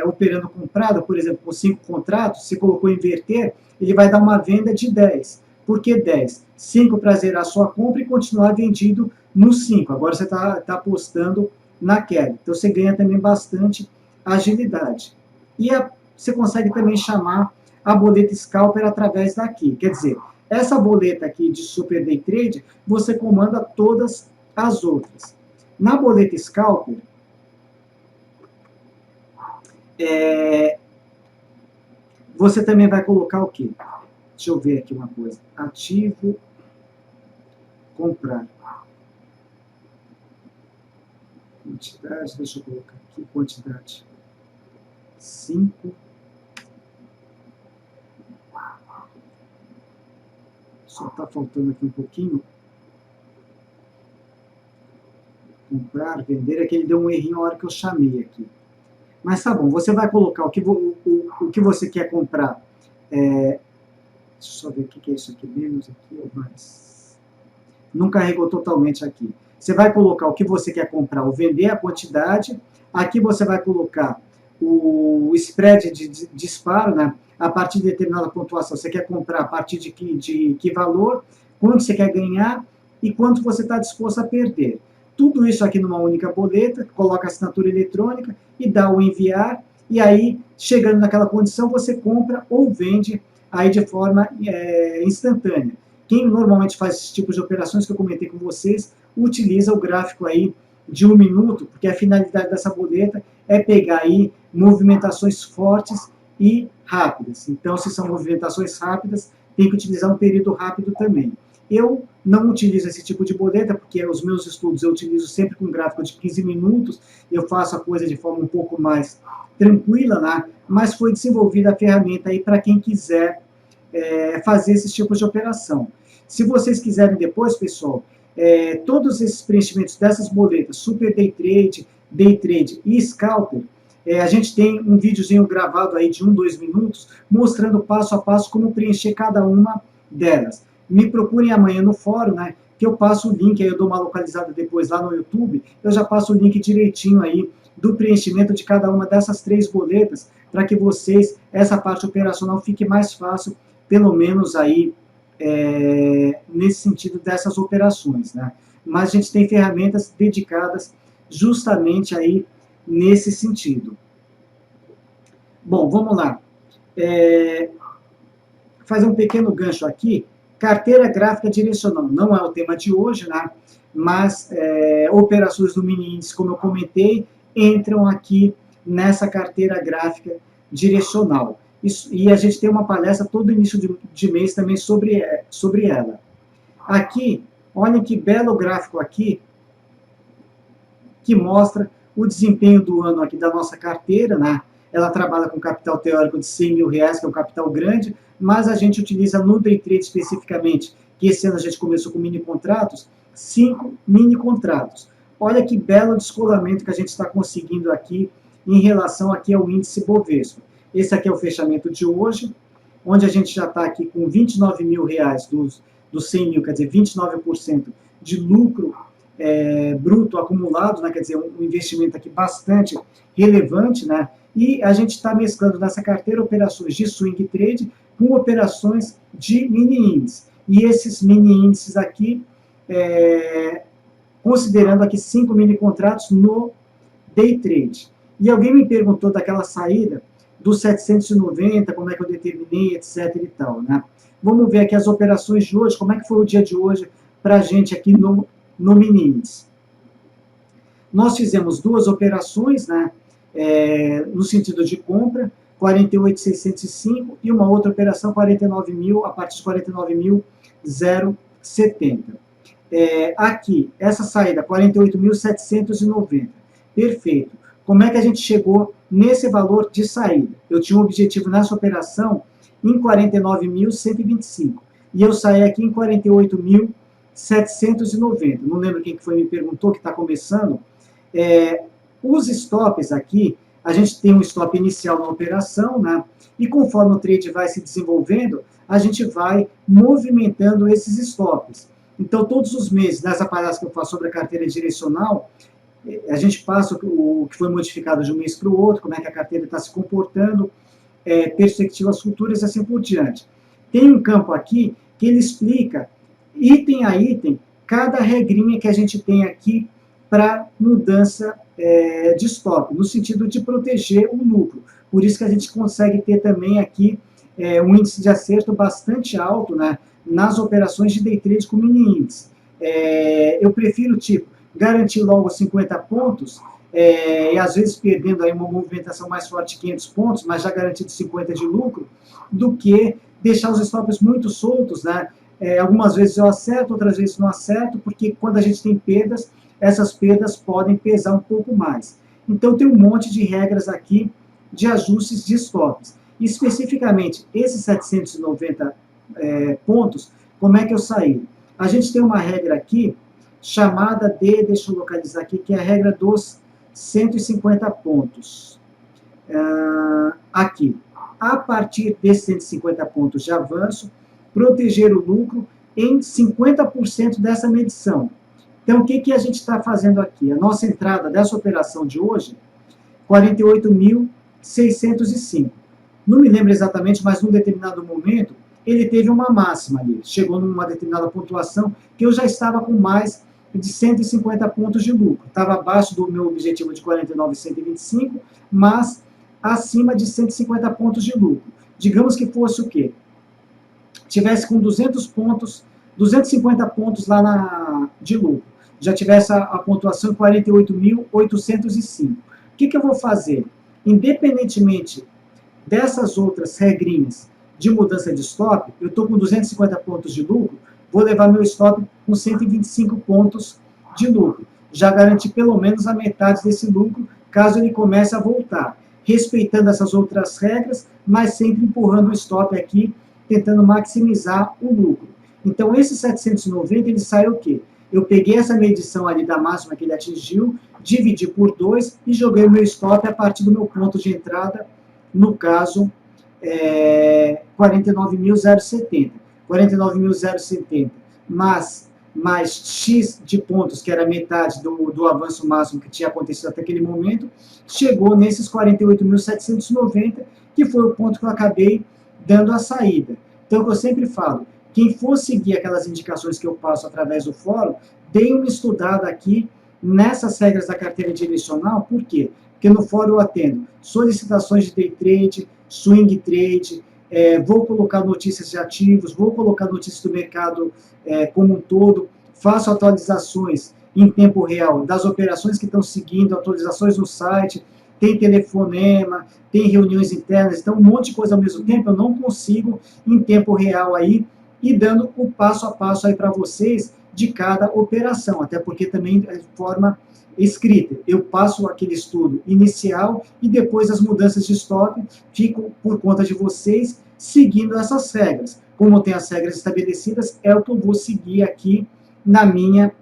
operando comprado, por exemplo, com 5 contratos, você colocou inverter, ele vai dar uma venda de 10. Por que 10? 5 para zerar a sua compra e continuar vendido no 5. Agora você está apostando na queda. Então você ganha também bastante agilidade. E você consegue também chamar a boleta Scalper através daqui. Quer dizer, essa boleta aqui de Super Day Trade, você comanda todas as outras. Na boleta Scalper, você também vai colocar o quê? Deixa eu ver aqui uma coisa. Ativo, comprar. Quantidade, deixa eu colocar aqui, quantidade. 5. Só está faltando aqui um pouquinho. Comprar, vender, é que ele deu um errinho na hora que eu chamei aqui. Mas tá bom, você vai colocar o que você quer comprar. Deixa eu só ver o que é isso aqui, menos aqui ou mais. Não carregou totalmente aqui. Você vai colocar o que você quer comprar, ou vender, a quantidade. Aqui você vai colocar o spread de disparo, né? A partir de determinada pontuação. Você quer comprar a partir de que valor, quanto você quer ganhar e quanto você está disposto a perder. Tudo isso aqui numa única boleta, coloca a assinatura eletrônica e dá o enviar, e aí, chegando naquela condição, você compra ou vende aí de forma instantânea. Quem normalmente faz esse tipo de operações que eu comentei com vocês, utiliza o gráfico aí de 1 minuto, porque a finalidade dessa boleta é pegar aí movimentações fortes e rápidas. Então, se são movimentações rápidas, tem que utilizar um período rápido também. Eu não utilizo esse tipo de boleta, porque os meus estudos eu utilizo sempre com gráfico de 15 minutos, eu faço a coisa de forma um pouco mais tranquila, né? Mas foi desenvolvida a ferramenta aí para quem quiser fazer esses tipos de operação. Se vocês quiserem depois, pessoal, todos esses preenchimentos dessas boletas, Super Day Trade e Scalper, a gente tem um videozinho gravado aí de 1, 2 minutos, mostrando passo a passo como preencher cada uma delas. Me procurem amanhã no fórum, né, que eu passo o link, aí eu dou uma localizada depois lá no YouTube, eu já passo o link direitinho aí do preenchimento de cada uma dessas 3 boletas, para que vocês, essa parte operacional fique mais fácil, pelo menos aí, nesse sentido dessas operações, né? Mas a gente tem ferramentas dedicadas justamente aí nesse sentido. Bom, vamos lá. Fazer um pequeno gancho aqui. Carteira gráfica direcional. Não é o tema de hoje, né? Mas operações do mini índice, como eu comentei, entram aqui nessa carteira gráfica direcional. Isso, e a gente tem uma palestra todo início de mês também sobre ela. Aqui, olhem que belo gráfico aqui, que mostra o desempenho do ano aqui da nossa carteira, né? ela trabalha com capital teórico de 100 mil reais, que é um capital grande, mas a gente utiliza no day trade especificamente, que esse ano a gente começou com mini contratos, 5 mini contratos. Olha que belo descolamento que a gente está conseguindo aqui em relação aqui ao índice Bovespa. Esse aqui é o fechamento de hoje, onde a gente já está aqui com 29 mil reais dos 100 mil, quer dizer, 29% de lucro bruto acumulado, né? Quer dizer, um investimento aqui bastante relevante, né? E a gente está mesclando nessa carteira operações de swing trade com operações de mini índices. E esses mini índices aqui, considerando aqui 5 mini contratos no day trade. E alguém me perguntou daquela saída dos 790, como é que eu determinei, etc e tal, né? Vamos ver aqui as operações de hoje, como é que foi o dia de hoje para a gente aqui no mini índice. Nós fizemos duas operações, né? No sentido de compra, 48.605 e uma outra operação 49 mil, a partir de 49.070. Aqui, essa saída, 48.790. Perfeito. Como é que a gente chegou nesse valor de saída? Eu tinha um objetivo nessa operação em 49.125 e eu saí aqui em 48.790. Não lembro quem que foi me perguntou, que está começando. Os stops aqui, a gente tem um stop inicial na operação, né? E conforme o trade vai se desenvolvendo, a gente vai movimentando esses stops. Então, todos os meses, nessa palestra que eu faço sobre a carteira direcional, a gente passa o que foi modificado de um mês para o outro, como é que a carteira está se comportando, perspectivas futuras e assim por diante. Tem um campo aqui que ele explica, item a item, cada regrinha que a gente tem aqui para mudança de stop, no sentido de proteger o lucro. Por isso que a gente consegue ter também aqui um índice de acerto bastante alto, né, nas operações de day trade com mini índice. Eu prefiro, garantir logo 50 pontos, e às vezes perdendo aí uma movimentação mais forte de 500 pontos, mas já garantido 50 de lucro, do que deixar os stops muito soltos, né? Algumas vezes eu acerto, outras vezes não acerto, porque quando a gente tem perdas, essas perdas podem pesar um pouco mais. Então tem um monte de regras aqui de ajustes de stops. Especificamente, esses 790 pontos, como é que eu saí? A gente tem uma regra aqui, chamada de, deixa eu localizar aqui, que é a regra dos 150 pontos. Aqui, a partir desses 150 pontos de avanço, proteger o lucro em 50% dessa medição. Então, o que a gente está fazendo aqui? A nossa entrada dessa operação de hoje, 48.605. Não me lembro exatamente, mas num determinado momento, ele teve uma máxima ali. Chegou numa determinada pontuação que eu já estava com mais de 150 pontos de lucro. Estava abaixo do meu objetivo de 49.125, mas acima de 150 pontos de lucro. Digamos que fosse o quê? Tivesse com 200 pontos, 250 pontos lá de lucro. Já tivesse a pontuação em 48.805. O que eu vou fazer? Independentemente dessas outras regrinhas de mudança de stop, eu estou com 250 pontos de lucro, vou levar meu stop com 125 pontos de lucro. Já garanti pelo menos a metade desse lucro, caso ele comece a voltar. Respeitando essas outras regras, mas sempre empurrando o stop aqui, tentando maximizar o lucro. Então, esse 790, ele sai o quê? Eu peguei essa medição ali da máxima que ele atingiu, dividi por 2 e joguei o meu stop a partir do meu ponto de entrada, no caso, 49.070. 49.070, mas mais X de pontos, que era metade do avanço máximo que tinha acontecido até aquele momento, chegou nesses 48.790, que foi o ponto que eu acabei dando a saída. Então, o que eu sempre falo, quem for seguir aquelas indicações que eu passo através do fórum, dê uma estudada aqui nessas regras da carteira direcional. Por quê? Porque no fórum eu atendo solicitações de day trade, swing trade, vou colocar notícias de ativos, vou colocar notícias do mercado como um todo, faço atualizações em tempo real das operações que estão seguindo, atualizações no site, tem telefonema, tem reuniões internas, então um monte de coisa ao mesmo tempo, eu não consigo em tempo real aí e dando o passo a passo aí para vocês de cada operação, até porque também é de forma escrita. Eu passo aquele estudo inicial e depois as mudanças de stop ficam por conta de vocês seguindo essas regras. Como tem as regras estabelecidas, é o que eu vou seguir aqui na minha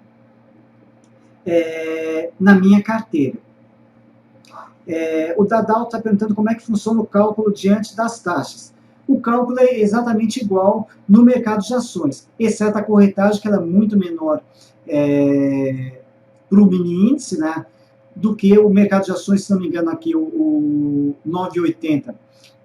carteira. O Dadal está perguntando como é que funciona o cálculo diante das taxas. O cálculo é exatamente igual no mercado de ações, exceto a corretagem, que ela é muito menor para o mini índice, né, do que o mercado de ações, se não me engano, aqui o 9,80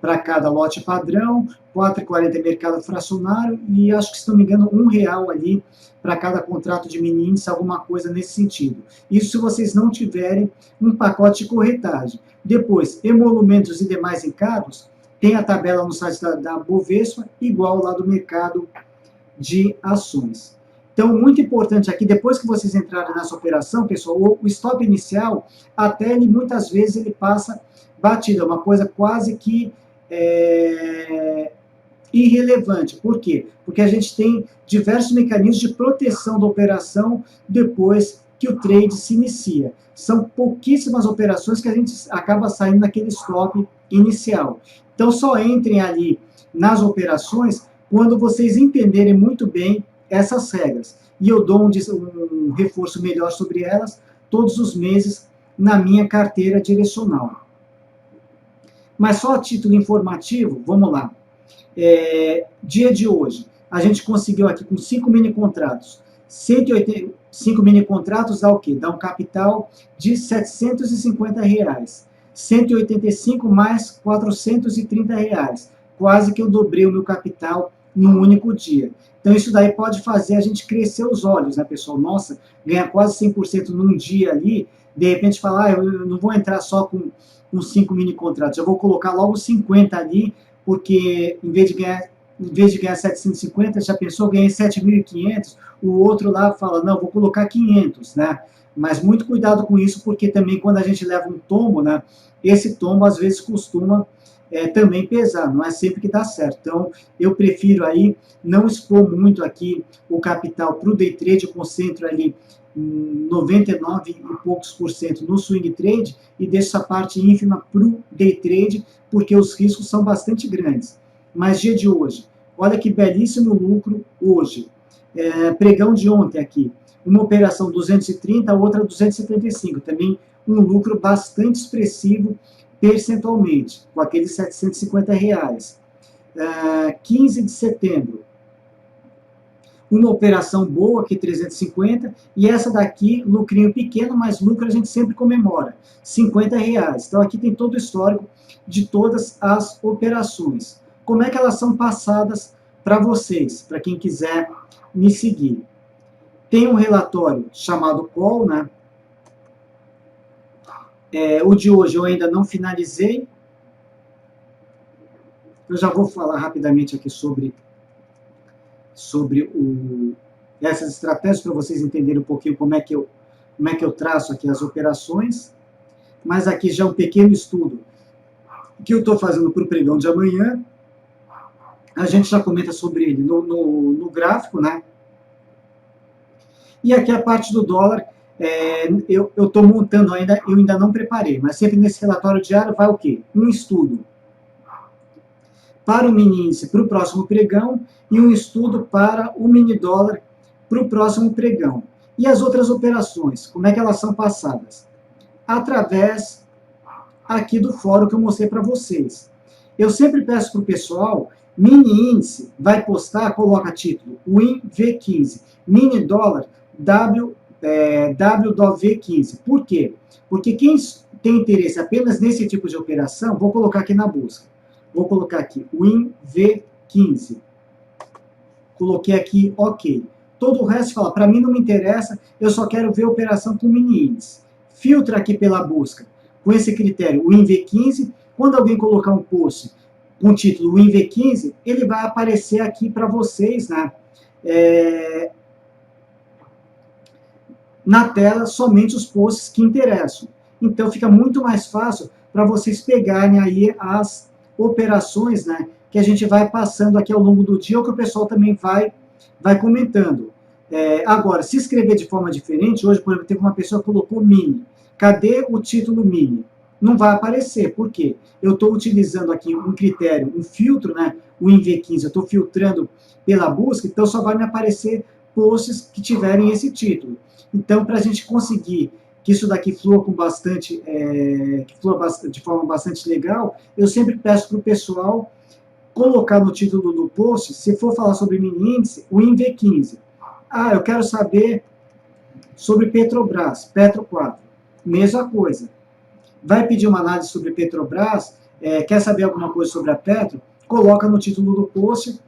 para cada lote padrão, 4,40 mercado fracionário e acho que, se não me engano, R$1 ali para cada contrato de mini índice, alguma coisa nesse sentido. Isso se vocês não tiverem um pacote de corretagem. Depois, emolumentos e demais encargos, tem a tabela no site da Bovespa, igual lá do mercado de ações. Então, muito importante aqui, depois que vocês entrarem nessa operação, pessoal, o stop inicial, até ele, muitas vezes, ele passa batido, é uma coisa quase que irrelevante. Por quê? Porque a gente tem diversos mecanismos de proteção da operação depois que o trade se inicia. São pouquíssimas operações que a gente acaba saindo naquele stop inicial. Então, só entrem ali nas operações quando vocês entenderem muito bem essas regras. E eu dou um reforço melhor sobre elas todos os meses na minha carteira direcional. Mas só a título informativo, vamos lá. Dia de hoje, a gente conseguiu aqui com 5 mini contratos. 5 mini contratos dá o quê? Dá um capital de R$750. 185 mais R$430. Quase que eu dobrei o meu capital num único dia. Então isso daí pode fazer a gente crescer os olhos, né, pessoal? Nossa, ganhar quase 100% num dia ali, de repente falar, eu não vou entrar só com 5 mini contratos, eu vou colocar logo 50 ali, porque em vez de ganhar 750, já pensou, ganhei 7.500, o outro lá fala, não, vou colocar 500, né? Mas muito cuidado com isso, porque também quando a gente leva um tombo, né, esse tombo às vezes costuma também pesar, não é sempre que dá certo. Então, eu prefiro aí não expor muito aqui o capital para o day trade, eu concentro ali 99 e poucos por cento no swing trade e deixo essa parte ínfima para o day trade, porque os riscos são bastante grandes. Mas dia de hoje, olha que belíssimo lucro hoje. Pregão de ontem aqui, uma operação 230, outra 275, também um lucro bastante expressivo percentualmente, com aqueles R$750. 15 de setembro, uma operação boa, aqui 350, e essa daqui, lucrinho pequeno, mas lucro a gente sempre comemora, R$50. Então aqui tem todo o histórico de todas as operações. Como é que elas são passadas para vocês, para quem quiser me seguir? Tem um relatório chamado Call, né? O de hoje eu ainda não finalizei. Eu já vou falar rapidamente aqui sobre essas estratégias, para vocês entenderem um pouquinho como é que eu traço aqui as operações. Mas aqui já um pequeno estudo que eu estou fazendo para o pregão de amanhã. A gente já comenta sobre ele no gráfico, né? E aqui a parte do dólar, eu estou montando ainda, eu ainda não preparei, mas sempre nesse relatório diário vai o quê? Um estudo para o mini índice para o próximo pregão e um estudo para o mini dólar para o próximo pregão. E as outras operações, como é que elas são passadas? Através aqui do fórum que eu mostrei para vocês. Eu sempre peço para o pessoal, mini índice, vai postar, coloca título, WIN V15, mini dólar, WV15. Por quê? Porque quem tem interesse apenas nesse tipo de operação, vou colocar aqui na busca. Vou colocar aqui, WIN V15. Coloquei aqui, OK. Todo o resto fala, para mim não me interessa, eu só quero ver a operação com mini índice. Filtra aqui pela busca, com esse critério, WIN V15. Quando alguém colocar um post com o título WIN V15, ele vai aparecer aqui para vocês, né? Na tela somente os posts que interessam. Então fica muito mais fácil para vocês pegarem aí as operações, né, que a gente vai passando aqui ao longo do dia, ou que o pessoal também vai comentando. Agora, se escrever de forma diferente, hoje, por exemplo, teve uma pessoa que colocou mini. Cadê o título mini? Não vai aparecer. Por quê? Eu estou utilizando aqui um critério, um filtro, né? O INV15, eu estou filtrando pela busca, então só vai me aparecer posts que tiverem esse título. Então, para a gente conseguir que isso daqui flua com bastante, de forma bastante legal, eu sempre peço para o pessoal colocar no título do post, se for falar sobre mini índice, o INV15. Ah, eu quero saber sobre Petrobras, Petro 4. Mesma coisa. Vai pedir uma análise sobre Petrobras, quer saber alguma coisa sobre a Petro, coloca no título do post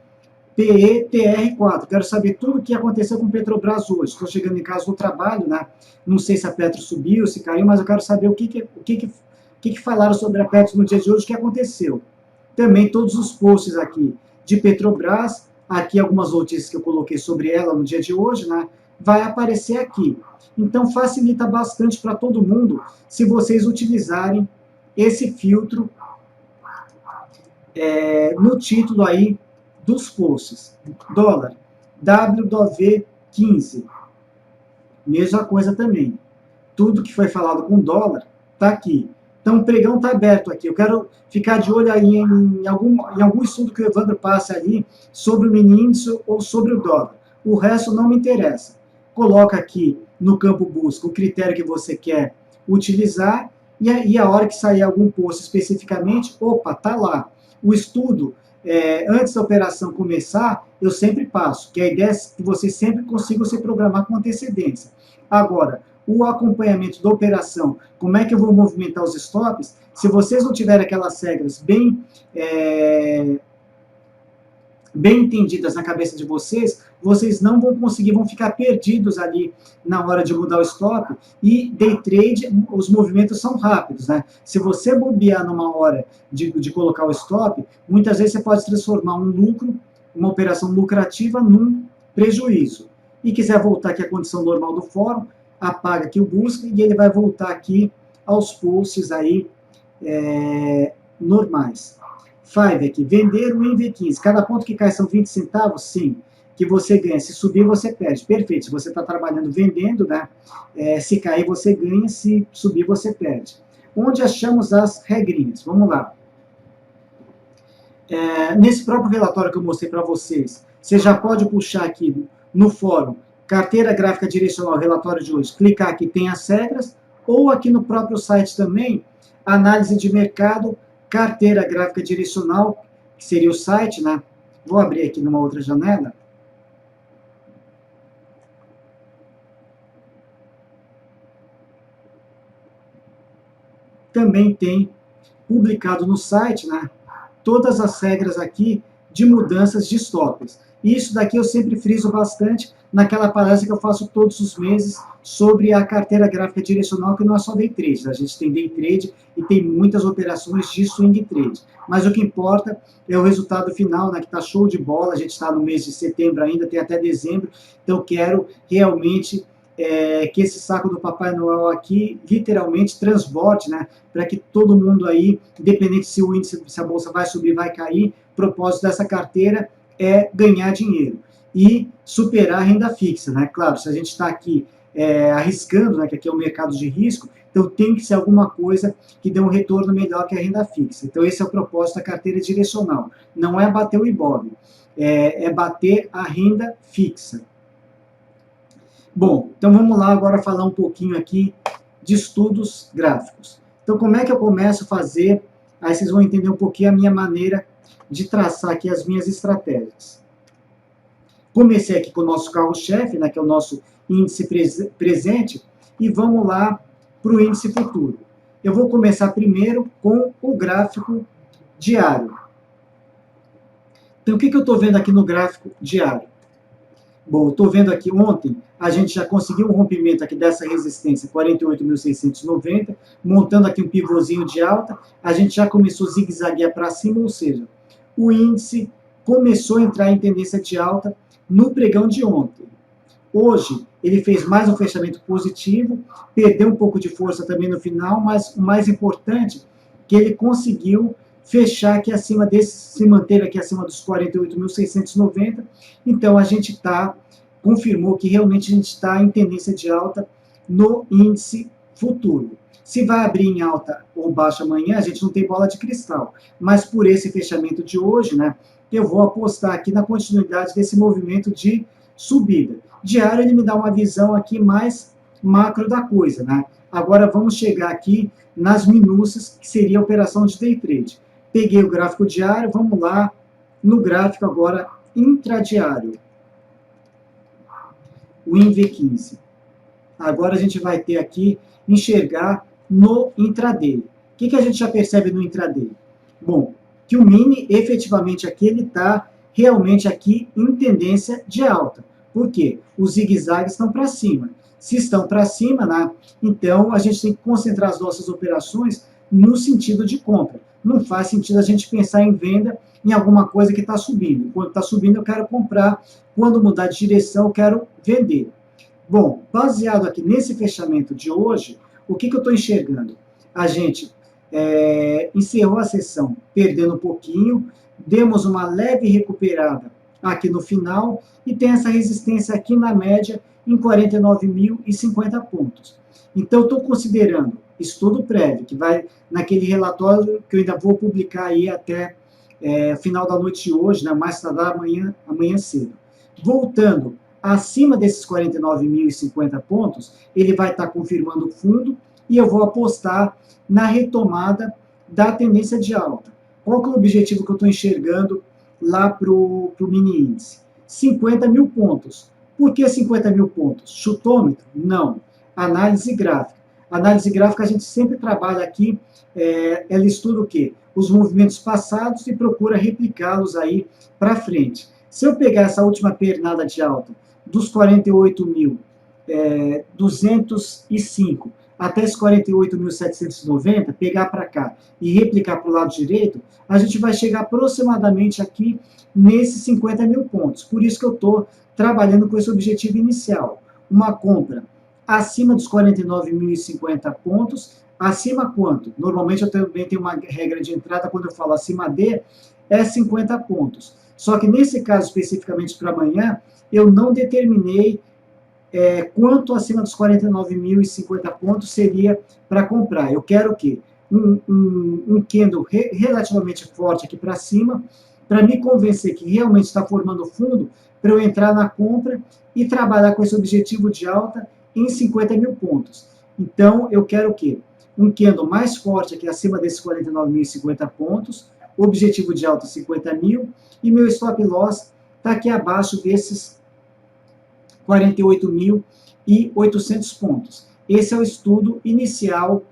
PETR4. Quero saber tudo o que aconteceu com Petrobras hoje. Estou chegando em casa do trabalho, né? Não sei se a Petro subiu, se caiu, mas eu quero saber o que falaram sobre a Petro no dia de hoje, o que aconteceu. Também todos os posts aqui de Petrobras, aqui algumas notícias que eu coloquei sobre ela no dia de hoje, né? Vai aparecer aqui. Então facilita bastante para todo mundo se vocês utilizarem esse filtro no título aí dos posts. Dólar, WDV15. Mesma coisa também. Tudo que foi falado com dólar está aqui. Então o pregão está aberto aqui. Eu quero ficar de olho aí em algum estudo que o Evandro passa ali sobre o mini índice ou sobre o dólar. O resto não me interessa. Coloca aqui no campo busca o critério que você quer utilizar e a hora que sair algum post especificamente, opa, tá lá. O estudo, antes da operação começar, eu sempre passo, que a ideia é que vocês sempre consigam se programar com antecedência. Agora, o acompanhamento da operação, como é que eu vou movimentar os stops, se vocês não tiverem aquelas regras bem entendidas na cabeça de vocês, vocês não vão conseguir, vão ficar perdidos ali na hora de mudar o stop, e day trade, os movimentos são rápidos, né? Se você bobear numa hora de colocar o stop, muitas vezes você pode transformar um lucro, uma operação lucrativa, num prejuízo. E quiser voltar aqui à condição normal do fórum, apaga aqui o busca e ele vai voltar aqui aos posts aí normais. 5 aqui, vender o INV15. Cada ponto que cai são 20 centavos? Sim. Que você ganha. Se subir, você perde. Perfeito. Se você está trabalhando vendendo, né? Se cair, você ganha. Se subir, você perde. Onde achamos as regrinhas? Vamos lá. Nesse próprio relatório que eu mostrei para vocês, você já pode puxar aqui no fórum, carteira gráfica direcional, relatório de hoje, clicar aqui, tem as regras, ou aqui no próprio site também, análise de mercado, carteira gráfica direcional, que seria o site, né? Vou abrir aqui numa outra janela. Também tem publicado no site, né? Todas as regras aqui de mudanças de stops. Isso daqui eu sempre friso bastante naquela palestra que eu faço todos os meses sobre a carteira gráfica direcional, que não é só day trade. A gente tem day trade e tem muitas operações de swing trade. Mas o que importa é o resultado final, né, que está show de bola. A gente está no mês de setembro ainda, tem até dezembro. Então eu quero realmente que esse saco do Papai Noel aqui literalmente transborde, né, para que todo mundo aí, independente se o índice, se a bolsa vai subir, vai cair, o propósito dessa carteira é ganhar dinheiro e superar a renda fixa, né? Claro, se a gente está aqui arriscando, né, que aqui é um mercado de risco, então tem que ser alguma coisa que dê um retorno melhor que a renda fixa. Então esse é o propósito da carteira direcional. Não é bater o IBOV, é bater a renda fixa. Bom, então vamos lá agora falar um pouquinho aqui de estudos gráficos. Então como é que eu começo a fazer? Aí vocês vão entender um pouquinho a minha maneira de traçar aqui as minhas estratégias. Comecei aqui com o nosso carro-chefe, né, que é o nosso índice presente, e vamos lá para o índice futuro. Eu vou começar primeiro com o gráfico diário. Então o que eu estou vendo aqui no gráfico diário? Bom, estou vendo aqui ontem, a gente já conseguiu um rompimento aqui dessa resistência, 48.690, montando aqui um pivôzinho de alta, a gente já começou a zigue-zaguear para cima, ou seja, o índice começou a entrar em tendência de alta no pregão de ontem. Hoje, ele fez mais um fechamento positivo, perdeu um pouco de força também no final, mas o mais importante, que ele conseguiu fechar aqui acima desse, se manter aqui acima dos 48.690, então a gente confirmou que realmente a gente está em tendência de alta no índice futuro. Se vai abrir em alta ou baixa amanhã, a gente não tem bola de cristal, mas por esse fechamento de hoje, né, eu vou apostar aqui na continuidade desse movimento de subida. Diário ele me dá uma visão aqui mais macro da coisa, né? Agora vamos chegar aqui nas minúcias, que seria a operação de day trade. Peguei o gráfico diário, vamos lá no gráfico agora intradiário. O INV15. Agora a gente vai ter aqui, enxergar no intraday. O que a gente já percebe no intraday? Bom, que o mini, efetivamente aqui, ele está realmente aqui em tendência de alta. Por quê? Os zigue-zagues estão para cima. Se estão para cima, né, então a gente tem que concentrar as nossas operações no sentido de compra. Não faz sentido a gente pensar em venda em alguma coisa que está subindo. Quando está subindo, eu quero comprar. Quando mudar de direção, eu quero vender. Bom, baseado aqui nesse fechamento de hoje, o que eu estou enxergando? A gente encerrou a sessão perdendo um pouquinho, demos uma leve recuperada aqui no final e tem essa resistência aqui na média em 49.050 pontos. Então, eu estou considerando estudo prévio, que vai naquele relatório que eu ainda vou publicar aí até final da noite de hoje, né, mais tardar amanhã cedo. Voltando acima desses 49.050 pontos, ele vai estar confirmando o fundo e eu vou apostar na retomada da tendência de alta. Qual que é o objetivo que eu estou enxergando lá para o mini índice? 50 mil pontos. Por que 50 mil pontos? Chutômetro? Não. Análise gráfica. Análise gráfica a gente sempre trabalha aqui, ela estuda o quê? Os movimentos passados e procura replicá-los aí para frente. Se eu pegar essa última pernada de alta dos 48.205 até esses 48.790, pegar para cá e replicar para o lado direito, a gente vai chegar aproximadamente aqui nesses 50 mil pontos. Por isso que eu estou trabalhando com esse objetivo inicial. Uma compra acima dos 49.050 pontos. Acima quanto? Normalmente eu também tenho uma regra de entrada, quando eu falo acima de, é 50 pontos. Só que nesse caso, especificamente para amanhã, eu não determinei quanto acima dos 49.050 pontos seria para comprar. Eu quero o quê? Um candle relativamente forte aqui para cima, para me convencer que realmente está formando fundo, para eu entrar na compra e trabalhar com esse objetivo de alta em 50 mil pontos. Então, eu quero o quê? Um candle mais forte aqui acima desses 49.050 pontos, objetivo de alta 50 mil, e meu stop loss está aqui abaixo desses 48.800 pontos. Esse é o estudo inicial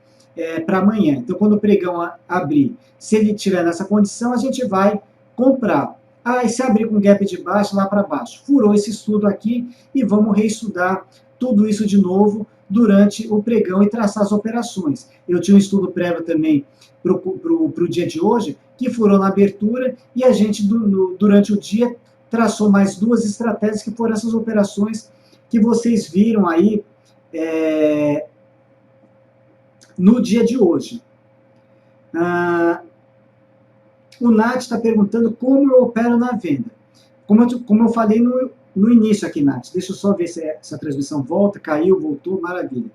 para amanhã. Então, quando o pregão abrir, se ele estiver nessa condição, a gente vai comprar. E se abrir com gap de baixo, lá para baixo. Furou esse estudo aqui e vamos reestudar tudo isso de novo durante o pregão e traçar as operações. Eu tinha um estudo prévio também para o dia de hoje, que furou na abertura, e a gente, durante o dia, traçou mais duas estratégias, que foram essas operações que vocês viram aí no dia de hoje. O Nath está perguntando como eu opero na venda. Como eu falei no início aqui, Nath, deixa eu só ver se a transmissão volta, caiu, voltou, maravilha.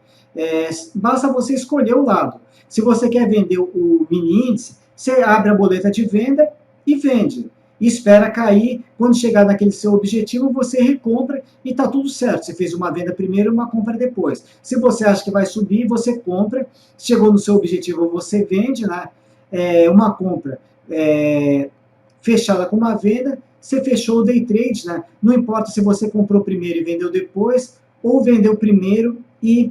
Basta você escolher o lado. Se você quer vender o mini índice, você abre a boleta de venda e vende. E espera cair, quando chegar naquele seu objetivo, você recompra e está tudo certo. Você fez uma venda primeiro e uma compra depois. Se você acha que vai subir, você compra. Chegou no seu objetivo, você vende, né? Uma compra fechada com uma venda, você fechou o day trade, né? Não importa se você comprou primeiro e vendeu depois, ou vendeu primeiro e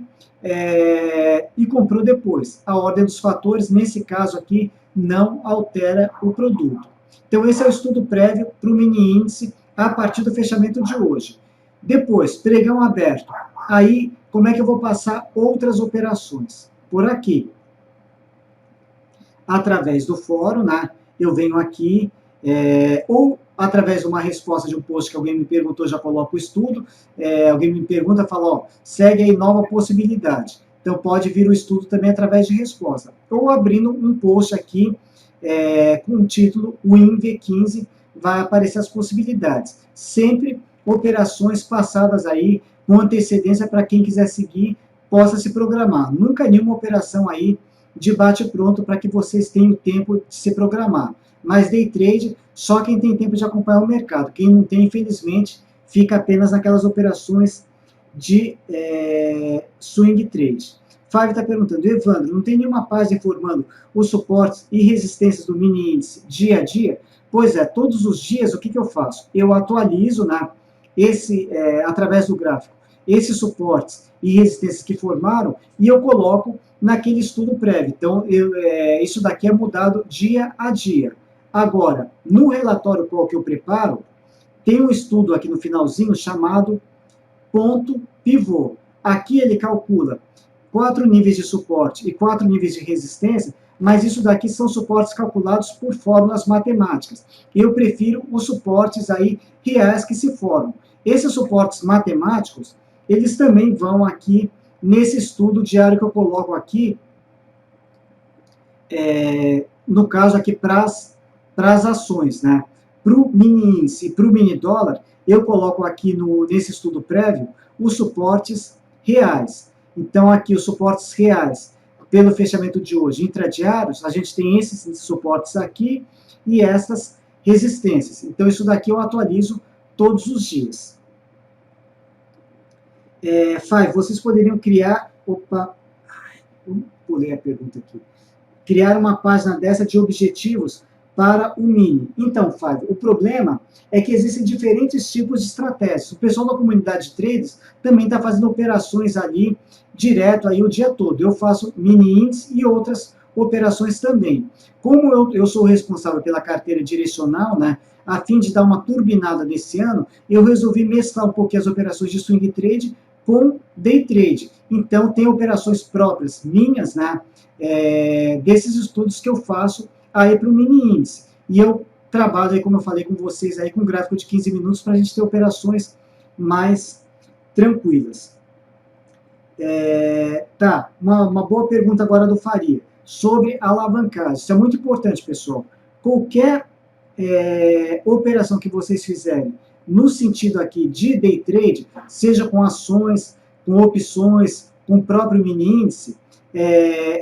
comprou depois. A ordem dos fatores, nesse caso aqui, não altera o produto. Então, esse é o estudo prévio para o mini índice a partir do fechamento de hoje. Depois, pregão aberto. Aí, como é que eu vou passar outras operações? Por aqui. Através do fórum, né? Eu venho aqui, ou através de uma resposta de um post que alguém me perguntou, já coloco o estudo, alguém me pergunta, fala, segue aí nova possibilidade. Então, pode vir o estudo também através de resposta. Ou abrindo um post aqui, com o título WinV15, vai aparecer as possibilidades. Sempre operações passadas aí com antecedência para quem quiser seguir, possa se programar. Nunca nenhuma operação aí de bate-pronto para que vocês tenham tempo de se programar. Mas day trade, só quem tem tempo de acompanhar o mercado. Quem não tem, infelizmente, fica apenas naquelas operações de swing trade. Fábio está perguntando, Evandro, não tem nenhuma página informando os suportes e resistências do mini índice dia a dia? Pois é, todos os dias o que eu faço? Eu atualizo através do gráfico esses suportes e resistências que formaram e eu coloco naquele estudo prévio. Então, isso daqui é mudado dia a dia. Agora, no relatório qual que eu preparo, tem um estudo aqui no finalzinho chamado ponto pivô. Aqui ele calcula 4 níveis de suporte e 4 níveis de resistência, mas isso daqui são suportes calculados por fórmulas matemáticas. Eu prefiro os suportes aí reais que se formam. Esses suportes matemáticos, eles também vão aqui nesse estudo diário que eu coloco aqui, no caso aqui para as ações, né? Para o mini índice e para o mini dólar, eu coloco aqui nesse estudo prévio os suportes reais. Então, aqui os suportes reais, pelo fechamento de hoje, intradiários, a gente tem esses suportes aqui e essas resistências. Então, isso daqui eu atualizo todos os dias. Fábio, vocês poderiam criar... Opa, eu pulei a pergunta aqui. Criar uma página dessa de objetivos para o mini. Então, Fábio, o problema é que existem diferentes tipos de estratégias. O pessoal da comunidade de traders também está fazendo operações ali direto aí o dia todo. Eu faço mini índice e outras operações também. Como eu sou responsável pela carteira direcional, né, a fim de dar uma turbinada nesse ano, eu resolvi mesclar um pouquinho as operações de swing trade com day trade. Então, tem operações próprias minhas, né, desses estudos que eu faço aí para o mini índice. E eu trabalho aí, como eu falei com vocês, aí com um gráfico de 15 minutos para a gente ter operações mais tranquilas. Tá, uma boa pergunta agora do Faria, sobre alavancagem. Isso é muito importante, pessoal. Qualquer operação que vocês fizerem no sentido aqui de day trade, seja com ações, com opções, com o próprio mini índice,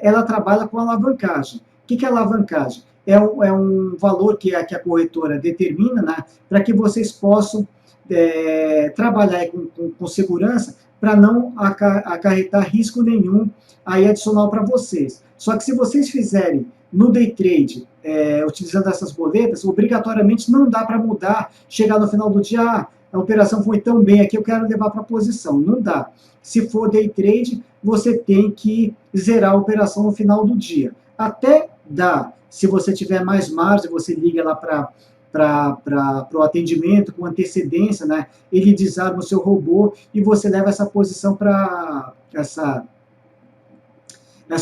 ela trabalha com alavancagem. O que é alavancagem? É um valor que a corretora determina, né, para que vocês possam trabalhar com segurança para não acarretar risco nenhum aí adicional para vocês. Só que se vocês fizerem no day trade, utilizando essas boletas, obrigatoriamente não dá para mudar, chegar no final do dia, a operação foi tão bem aqui, eu quero levar para a posição. Não dá. Se for day trade, você tem que zerar a operação no final do dia. Até dá. Se você tiver mais margem, você liga lá para o atendimento com antecedência, né? Ele desarma o seu robô e você leva essa posição para essa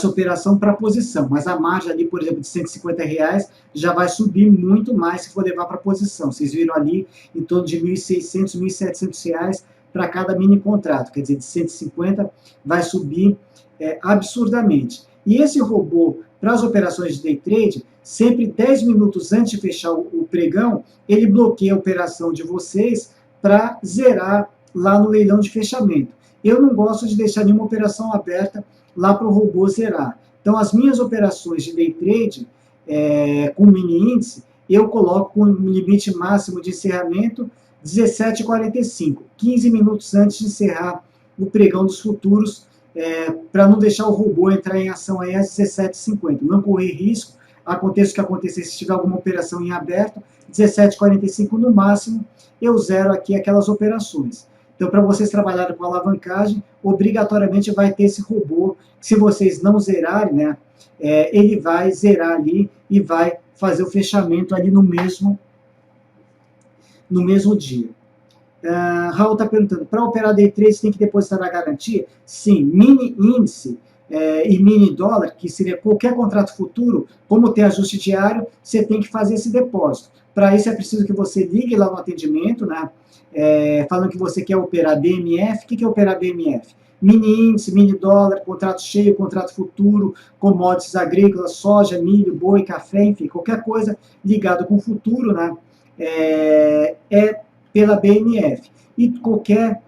operação para a posição. Mas a margem ali, por exemplo, de R$150 já vai subir muito mais se for levar para a posição. Vocês viram ali em torno de R$1.600, R$1.700 para cada mini contrato. Quer dizer, de 150 vai subir absurdamente. E esse robô, para as operações de day trade, sempre 10 minutos antes de fechar o pregão, ele bloqueia a operação de vocês para zerar lá no leilão de fechamento. Eu não gosto de deixar nenhuma operação aberta lá para o robô zerar. Então, as minhas operações de day trade, com mini índice, eu coloco com um limite máximo de encerramento 17h45, 15 minutos antes de encerrar o pregão dos futuros, para não deixar o robô entrar em ação aí às 17h50. Não correr risco, aconteça o que acontecer, se tiver alguma operação em aberto, 17h45 no máximo, eu zero aqui aquelas operações. Então, para vocês trabalharem com alavancagem, obrigatoriamente vai ter esse robô. Se vocês não zerarem, né, ele vai zerar ali e vai fazer o fechamento ali no mesmo dia. Raul está perguntando, para operar day trade tem que depositar a garantia? Sim, mini índice e mini dólar, que seria qualquer contrato futuro, como tem ajuste diário, você tem que fazer esse depósito. Para isso é preciso que você ligue lá no atendimento, né, falando que você quer operar BMF. O que é operar BMF? mini índice, mini dólar, contrato cheio, contrato futuro, commodities agrícolas, soja, milho, boi, café, enfim, qualquer coisa ligado com o futuro, né, é pela BMF. E qualquer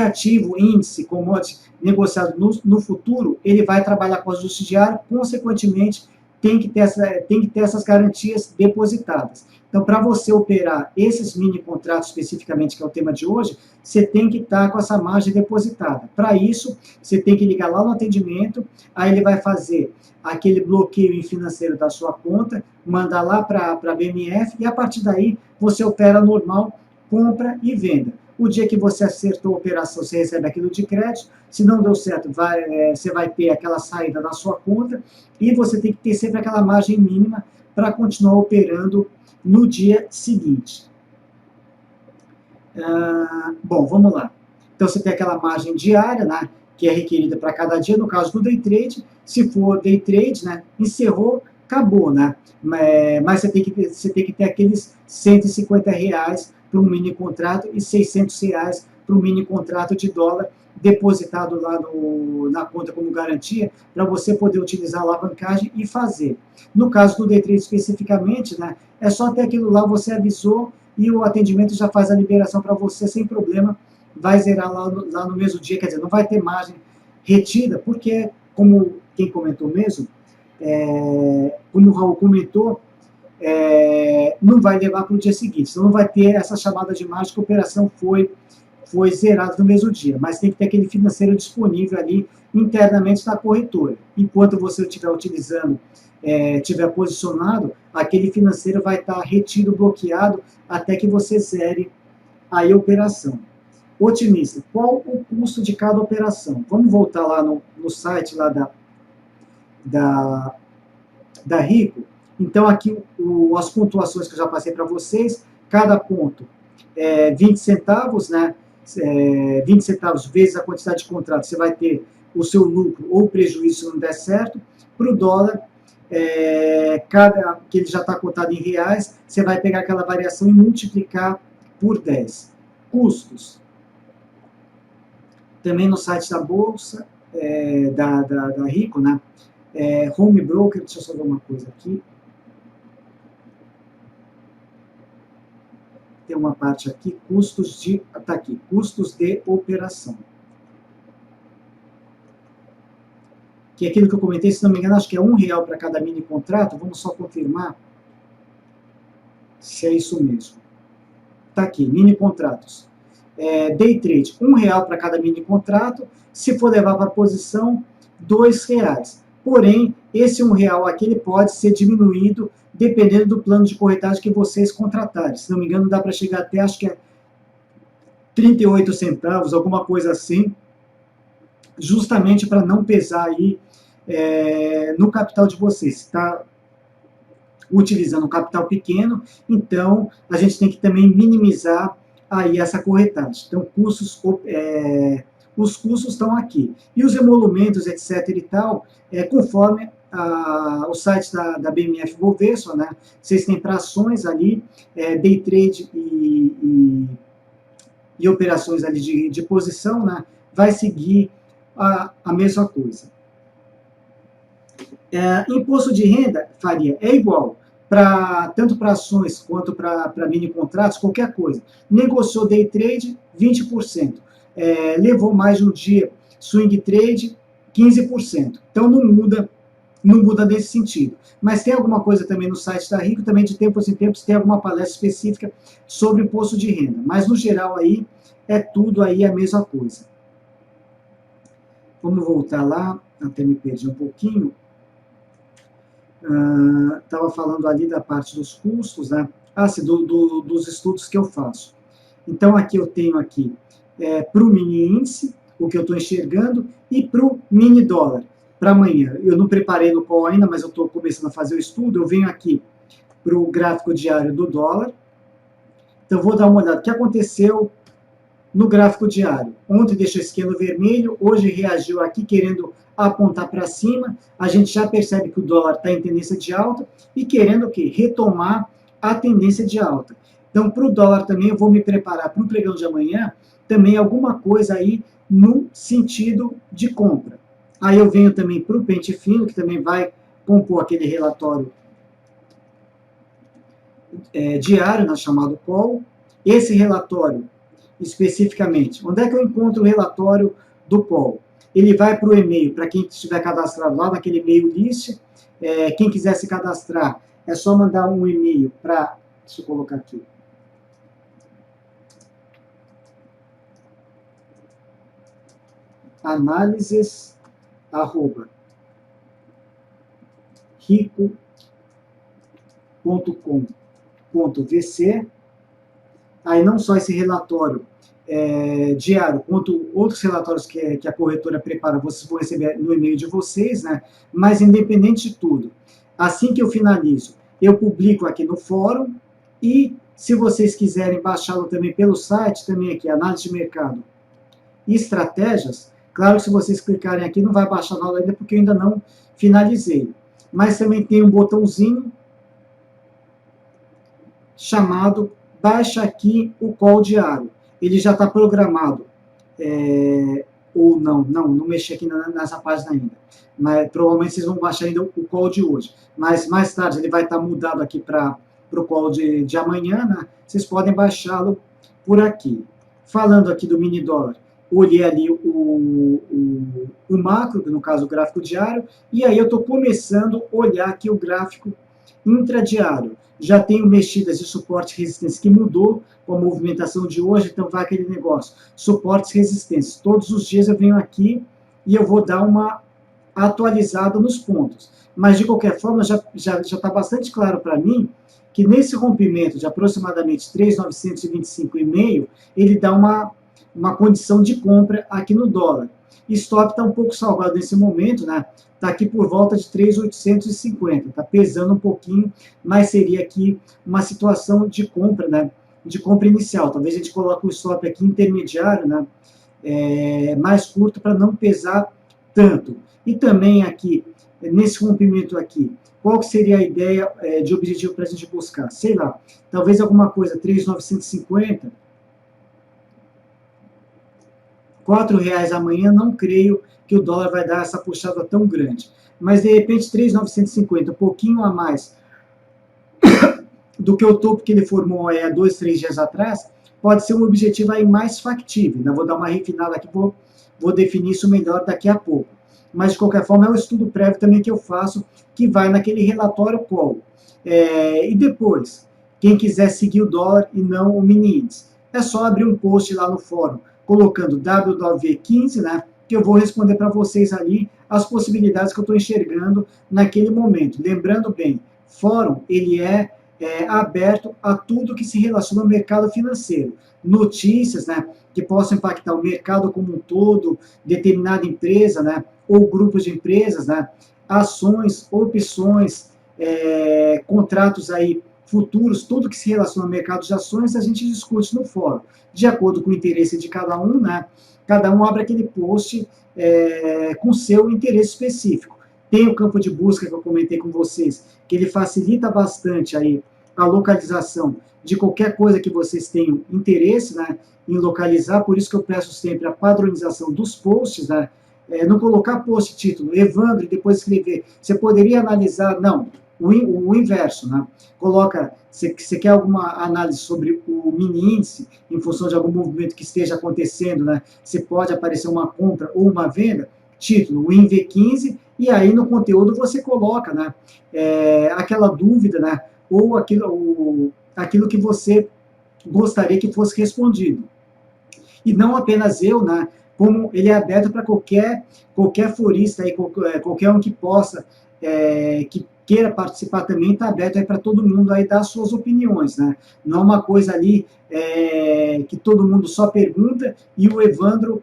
ativo, índice, commodity negociado no futuro, ele vai trabalhar com ajuste diário, consequentemente, tem que ter essas garantias depositadas. Então, para você operar esses mini contratos especificamente, que é o tema de hoje, você tem que estar com essa margem depositada. Para isso, você tem que ligar lá no atendimento, aí ele vai fazer aquele bloqueio financeiro da sua conta, mandar lá para a BMF, e a partir daí você opera normal, compra e venda. O dia que você acertou a operação, você recebe aquilo de crédito. Se não deu certo, você vai ter aquela saída da sua conta e você tem que ter sempre aquela margem mínima para continuar operando no dia seguinte. Bom, vamos lá. Então, você tem aquela margem diária, né, que é requerida para cada dia. No caso do day trade, se for day trade, né, encerrou, acabou, né? Mas você tem que ter aqueles R$150 para um mini contrato e R$600 para um mini contrato de dólar depositado lá na conta como garantia, para você poder utilizar a alavancagem e fazer. No caso do day trade especificamente, né, é só ter aquilo lá, você avisou e o atendimento já faz a liberação para você sem problema, vai zerar lá no mesmo dia, quer dizer, não vai ter margem retida, porque, como quem comentou mesmo, como o Raul comentou, não vai levar para o dia seguinte, então não vai ter essa chamada de margem que a operação foi zerada no mesmo dia, mas tem que ter aquele financeiro disponível ali internamente na corretora. Enquanto você estiver utilizando, estiver posicionado, aquele financeiro vai estar retido, bloqueado, até que você zere aí a operação. Otimista, qual o custo de cada operação? Vamos voltar lá no site lá da Rico. Então, aqui as pontuações que eu já passei para vocês, cada ponto 20 centavos, né? 20 centavos vezes a quantidade de contrato, você vai ter o seu lucro ou prejuízo se não der certo. Para o dólar, que ele já está cotado em reais, você vai pegar aquela variação e multiplicar por 10. Custos. Também no site da Bolsa, da Rico, né? Home Broker, deixa eu só ver uma coisa aqui. Tem uma parte aqui, custos de operação. Que é aquilo que eu comentei, se não me engano, acho que é R$1 para cada mini contrato. Vamos só confirmar se é isso mesmo. Está aqui, mini contratos. Day trade, R$1 para cada mini contrato. Se for levar para a posição, R$2. Porém, esse R$1 aqui ele pode ser diminuído dependendo do plano de corretagem que vocês contratarem. Se não me engano, dá para chegar até, acho que 38 centavos, alguma coisa assim, justamente para não pesar aí no capital de vocês. Está utilizando um capital pequeno, então a gente tem que também minimizar aí essa corretagem. Então, os custos estão aqui. E os emolumentos, etc. e tal, conforme o site da BMF Bovespa, né? Vocês têm para ações ali, day trade e operações ali de posição, né? Vai seguir a mesma coisa. Imposto de renda, Faria, é igual, tanto para ações quanto para mini contratos, qualquer coisa. Negociou day trade, 20%. Levou mais de um dia, swing trade, 15%. Então não muda nesse sentido. Mas tem alguma coisa também no site da Rico, também de tempos em tempos tem alguma palestra específica sobre imposto de renda. Mas no geral aí, é tudo aí a mesma coisa. Vamos voltar lá, até me perdi um pouquinho. Estava falando ali da parte dos custos, né? Sim, dos estudos que eu faço. Então aqui eu tenho aqui para o mini índice, o que eu estou enxergando, e para o mini dólar. Para amanhã, eu não preparei no call ainda, mas eu estou começando a fazer o estudo. Eu venho aqui para o gráfico diário do dólar. Então, vou dar uma olhada. O que aconteceu no gráfico diário? Ontem deixou esse esquema vermelho, hoje reagiu aqui querendo apontar para cima. A gente já percebe que o dólar está em tendência de alta e querendo o quê? Retomar a tendência de alta. Então, para o dólar também, eu vou me preparar para o pregão de amanhã, também alguma coisa aí no sentido de compra. Aí eu venho também para o pente fino, que também vai compor aquele relatório diário, chamado call. Esse relatório, especificamente, onde é que eu encontro o relatório do call? Ele vai para o e-mail, para quem estiver cadastrado lá naquele e-mail list. Quem quiser se cadastrar, é só mandar um e-mail para, deixa eu colocar aqui, análises@rico.com.vc. Aí não só esse relatório diário, quanto outros relatórios que a corretora prepara, vocês vão receber no e-mail de vocês, né? Mas independente de tudo, assim que eu finalizo, eu publico aqui no fórum, e se vocês quiserem baixá-lo também pelo site, também aqui, análise de mercado e estratégias, claro que se vocês clicarem aqui, não vai baixar nada ainda, porque eu ainda não finalizei. Mas também tem um botãozinho chamado baixa aqui o call diário. Ele já está programado, ou não mexi aqui nessa página ainda, mas provavelmente vocês vão baixar ainda o call de hoje, mas mais tarde ele vai estar mudado aqui para o call de amanhã, né? Vocês podem baixá-lo por aqui. Falando aqui do mini dólar, olhei ali o macro, no caso o gráfico diário, e aí eu estou começando a olhar aqui o gráfico intradiário. Já tenho mexidas de suporte e resistência que mudou com a movimentação de hoje, então vai aquele negócio, suportes e resistências. Todos os dias eu venho aqui e eu vou dar uma atualizada nos pontos. Mas, de qualquer forma, já está bastante claro para mim que nesse rompimento de aproximadamente 3.925,5, ele dá uma condição de compra aqui no dólar. Stop está um pouco salgado nesse momento, né? Está aqui por volta de 3.850, está pesando um pouquinho, mas seria aqui uma situação de compra, né? De compra inicial. Talvez a gente coloque o stop aqui intermediário, né? Mais curto, para não pesar tanto. E também aqui, nesse rompimento aqui, qual que seria a ideia de objetivo para a gente buscar? Sei lá, talvez alguma coisa, 3.950, R$4 amanhã, não creio que o dólar vai dar essa puxada tão grande. Mas, de repente, 3.950, um pouquinho a mais do que o topo que ele formou há 2, 3 dias atrás, pode ser um objetivo aí mais factível. Ainda vou dar uma refinada aqui, vou definir isso melhor daqui a pouco. Mas, de qualquer forma, é um estudo prévio também que eu faço, que vai naquele relatório call. E depois, quem quiser seguir o dólar e não o mini índice, é só abrir um post lá no fórum, colocando WW15, né, que eu vou responder para vocês ali as possibilidades que eu estou enxergando naquele momento. Lembrando bem, fórum, ele é aberto a tudo que se relaciona ao mercado financeiro. Notícias, né, que possam impactar o mercado como um todo, determinada empresa, né, ou grupos de empresas, né, ações, opções, contratos aí futuros, tudo que se relaciona ao mercado de ações, a gente discute no fórum, de acordo com o interesse de cada um, né? Cada um abre aquele post com seu interesse específico. Tem o campo de busca que eu comentei com vocês, que ele facilita bastante aí a localização de qualquer coisa que vocês tenham interesse, né, em localizar, por isso que eu peço sempre a padronização dos posts, né, não colocar post título, Evandro, e depois escrever. Você poderia analisar, não, o inverso, né? Coloca, você quer alguma análise sobre o mini índice, em função de algum movimento que esteja acontecendo, né? Se pode aparecer uma compra ou uma venda, título, o INV15, e aí no conteúdo você coloca, né? Aquela dúvida, né? Ou aquilo que você gostaria que fosse respondido. E não apenas eu, né? Como ele é aberto para qualquer forista, aí, qualquer um que possa, que queira participar também, está aberto aí para todo mundo aí dar suas opiniões, né? Não é uma coisa ali que todo mundo só pergunta e o Evandro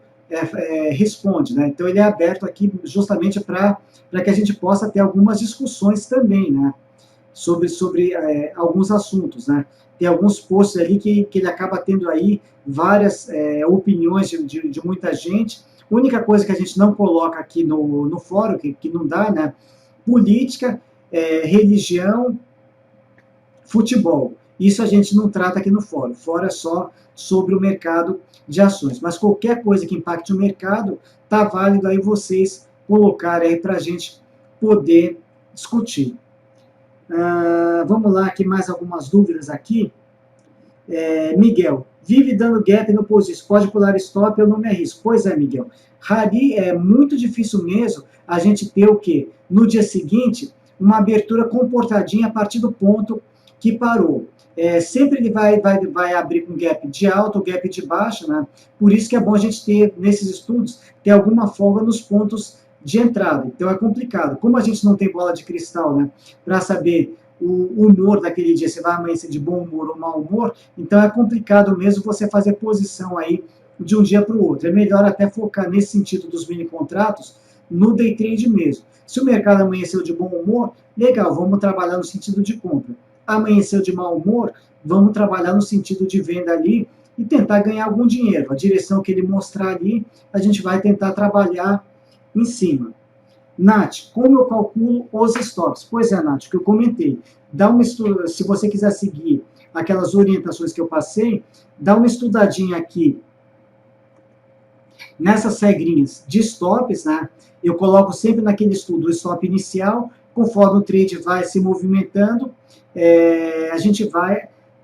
responde, né? Então ele é aberto aqui justamente para que a gente possa ter algumas discussões também, né? Sobre alguns assuntos, né? Tem alguns posts ali que ele acaba tendo aí várias opiniões de muita gente. A única coisa que a gente não coloca aqui no fórum, que não dá, né? Política, religião, futebol. Isso a gente não trata aqui no fórum. O fórum é só sobre o mercado de ações. Mas qualquer coisa que impacte o mercado, está válido aí vocês colocarem aí para a gente poder discutir. Vamos lá, aqui mais algumas dúvidas aqui. Miguel, vive dando gap no position, pode pular stop, eu não me arrisco. Pois é, Miguel. Rari, é muito difícil mesmo a gente ter o quê? No dia seguinte, uma abertura comportadinha a partir do ponto que parou. Sempre ele vai abrir com gap de alta ou gap de baixa, né? Por isso que é bom a gente ter, nesses estudos, ter alguma folga nos pontos de entrada. Então é complicado. Como a gente não tem bola de cristal, né? Para saber o humor daquele dia, se vai amanhecer de bom humor ou mau humor, então é complicado mesmo você fazer posição aí de um dia para o outro. É melhor até focar nesse sentido dos mini contratos no day trade mesmo. Se o mercado amanheceu de bom humor, legal, vamos trabalhar no sentido de compra. Amanheceu de mau humor, vamos trabalhar no sentido de venda ali e tentar ganhar algum dinheiro. A direção que ele mostrar ali, a gente vai tentar trabalhar em cima. Nath, como eu calculo os stops? Pois é, Nath, o que eu comentei. Se você quiser seguir aquelas orientações que eu passei, dá uma estudadinha aqui nessas regrinhas de stops, né? Eu coloco sempre naquele estudo o stop inicial, conforme o trade vai se movimentando,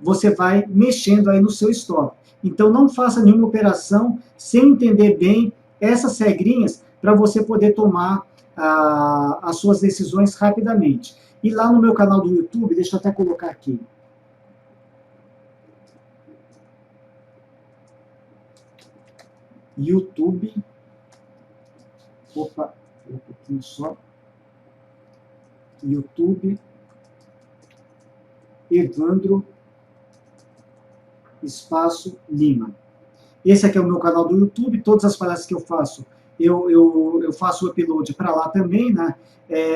você vai mexendo aí no seu stop. Então não faça nenhuma operação sem entender bem essas regrinhas para você poder tomar as suas decisões rapidamente. E lá no meu canal do YouTube, deixa eu até colocar aqui. YouTube. Opa, um pouquinho só. YouTube. Evandro Espaço Lima. Esse aqui é o meu canal do YouTube. Todas as palestras que eu faço, eu faço o upload para lá também, né?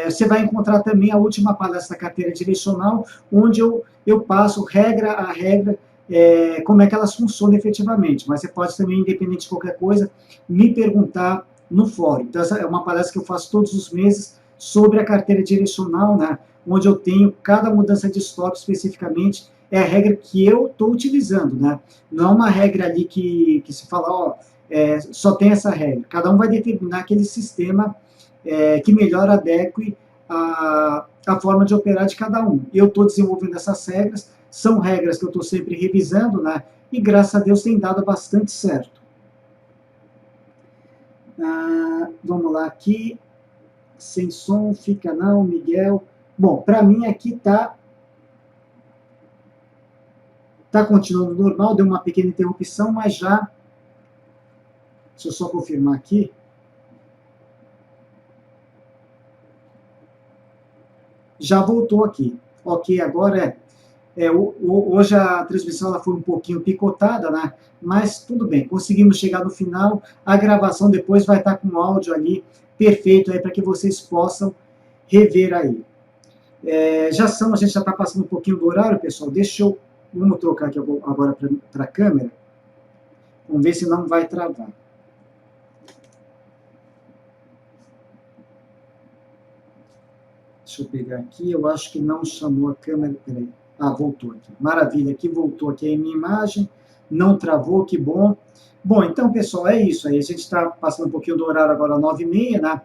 Você vai encontrar também a última palestra da carteira direcional, onde eu passo regra a regra, como é que elas funcionam efetivamente. Mas você pode também, independente de qualquer coisa, me perguntar no fórum. Então, essa é uma palestra que eu faço todos os meses sobre a carteira direcional, né? Onde eu tenho cada mudança de stop especificamente, é a regra que eu estou utilizando, né? Não é uma regra ali que se fala, só tem essa regra. Cada um vai determinar aquele sistema que melhor adeque a forma de operar de cada um. Eu estou desenvolvendo essas regras, são regras que eu estou sempre revisando, né? E graças a Deus tem dado bastante certo. Vamos lá aqui. Sem som, fica não, Miguel. Bom, para mim aqui está continuando normal, deu uma pequena interrupção, mas já... Deixa eu só confirmar aqui. Já voltou aqui. Ok, agora hoje a transmissão ela foi um pouquinho picotada, né? Mas tudo bem, conseguimos chegar no final. A gravação depois vai estar com o áudio ali perfeito aí para que vocês possam rever aí. A gente já está passando um pouquinho do horário, pessoal. Vamos trocar aqui agora para a câmera. Vamos ver se não vai travar. Deixa eu pegar aqui, eu acho que não chamou a câmera, peraí. Voltou aqui. Maravilha, aqui voltou aqui a minha imagem, não travou, que bom. Bom, então, pessoal, é isso aí. A gente está passando um pouquinho do horário agora, 9h30, né?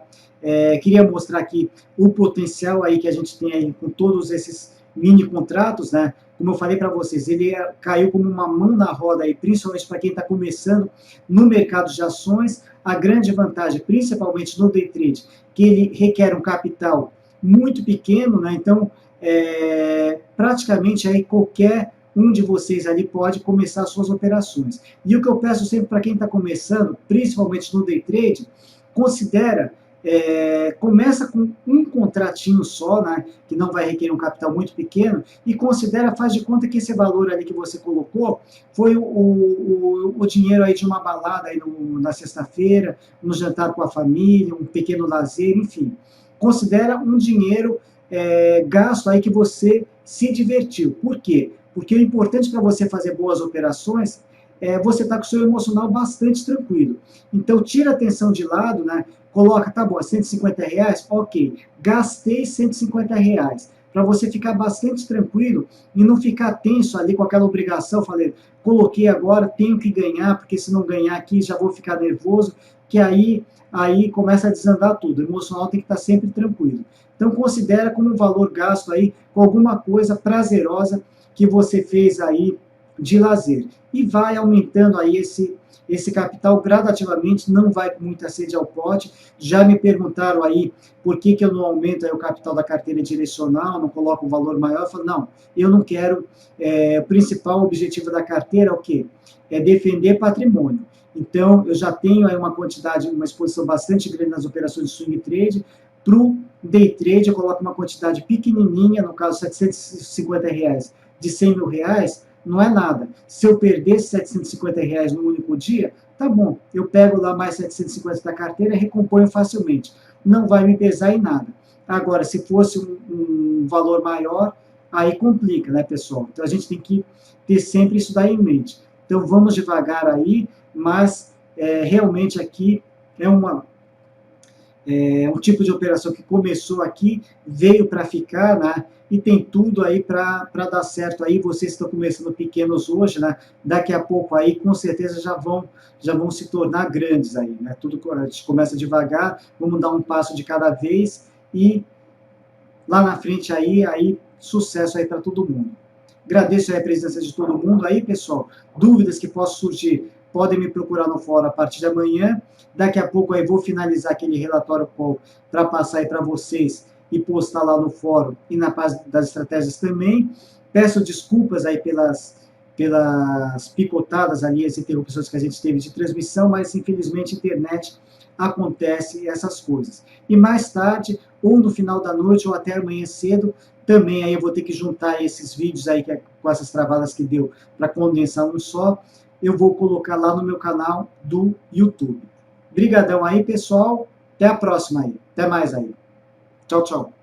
Queria mostrar aqui o potencial aí que a gente tem aí com todos esses mini contratos, né? Como eu falei para vocês, ele caiu como uma mão na roda aí, principalmente para quem está começando no mercado de ações. A grande vantagem, principalmente no day trade, que ele requer um capital muito pequeno, né? Então, praticamente aí qualquer um de vocês ali pode começar as suas operações. E o que eu peço sempre para quem está começando, principalmente no day trade, começa com um contratinho só, né, que não vai requerer um capital muito pequeno, e faz de conta que esse valor ali que você colocou foi o dinheiro aí de uma balada aí na sexta-feira, no jantar com a família, um pequeno lazer, enfim. Considera um dinheiro gasto aí que você se divertiu. Por quê? Porque o importante para você fazer boas operações é você estar com o seu emocional bastante tranquilo. Então, tira a tensão de lado, né? Coloca, tá bom, R$150, ok, gastei R$150. para você ficar bastante tranquilo e não ficar tenso ali com aquela obrigação. Falei, coloquei agora, tenho que ganhar, porque se não ganhar aqui já vou ficar nervoso, que aí começa a desandar tudo. O emocional tem que estar sempre tranquilo. Então considera como um valor gasto aí com alguma coisa prazerosa que você fez aí de lazer. E vai aumentando aí esse capital gradativamente, não vai com muita sede ao pote. Já me perguntaram aí por que eu não aumento aí o capital da carteira direcional, não coloco um valor maior. Eu falo, não, eu não quero. O principal objetivo da carteira é o quê? É defender patrimônio. Então, eu já tenho aí uma quantidade, uma exposição bastante grande nas operações de swing trade. Para o day trade, eu coloco uma quantidade pequenininha, no caso, R$750, de R$100.000, não é nada. Se eu perder esses R$750 no único dia, tá bom, eu pego lá mais 750 da carteira e recomponho facilmente. Não vai me pesar em nada. Agora, se fosse um valor maior, aí complica, né, pessoal? Então, a gente tem que ter sempre isso daí em mente. Então, vamos devagar aí, mas realmente aqui é um tipo de operação que começou aqui, veio para ficar, né? E tem tudo aí para dar certo aí. Vocês estão começando pequenos hoje, né? Daqui a pouco aí, com certeza, já vão se tornar grandes aí, né? Tudo a gente começa devagar, vamos dar um passo de cada vez e lá na frente aí sucesso aí para todo mundo. Agradeço aí a presença de todo mundo aí, pessoal. Dúvidas que possam surgir, podem me procurar no fórum a partir de amanhã. Daqui a pouco aí vou finalizar aquele relatório para passar aí para vocês e postar lá no fórum e na página das estratégias também. Peço desculpas aí pelas picotadas ali, as interrupções que a gente teve de transmissão, mas infelizmente a internet acontece essas coisas. E mais tarde, ou no final da noite, ou até amanhã cedo, também aí eu vou ter que juntar esses vídeos aí com essas travadas que deu para condensar um só. Eu vou colocar lá no meu canal do YouTube. Brigadão aí, pessoal. Até a próxima aí. Até mais aí. Tchau, tchau.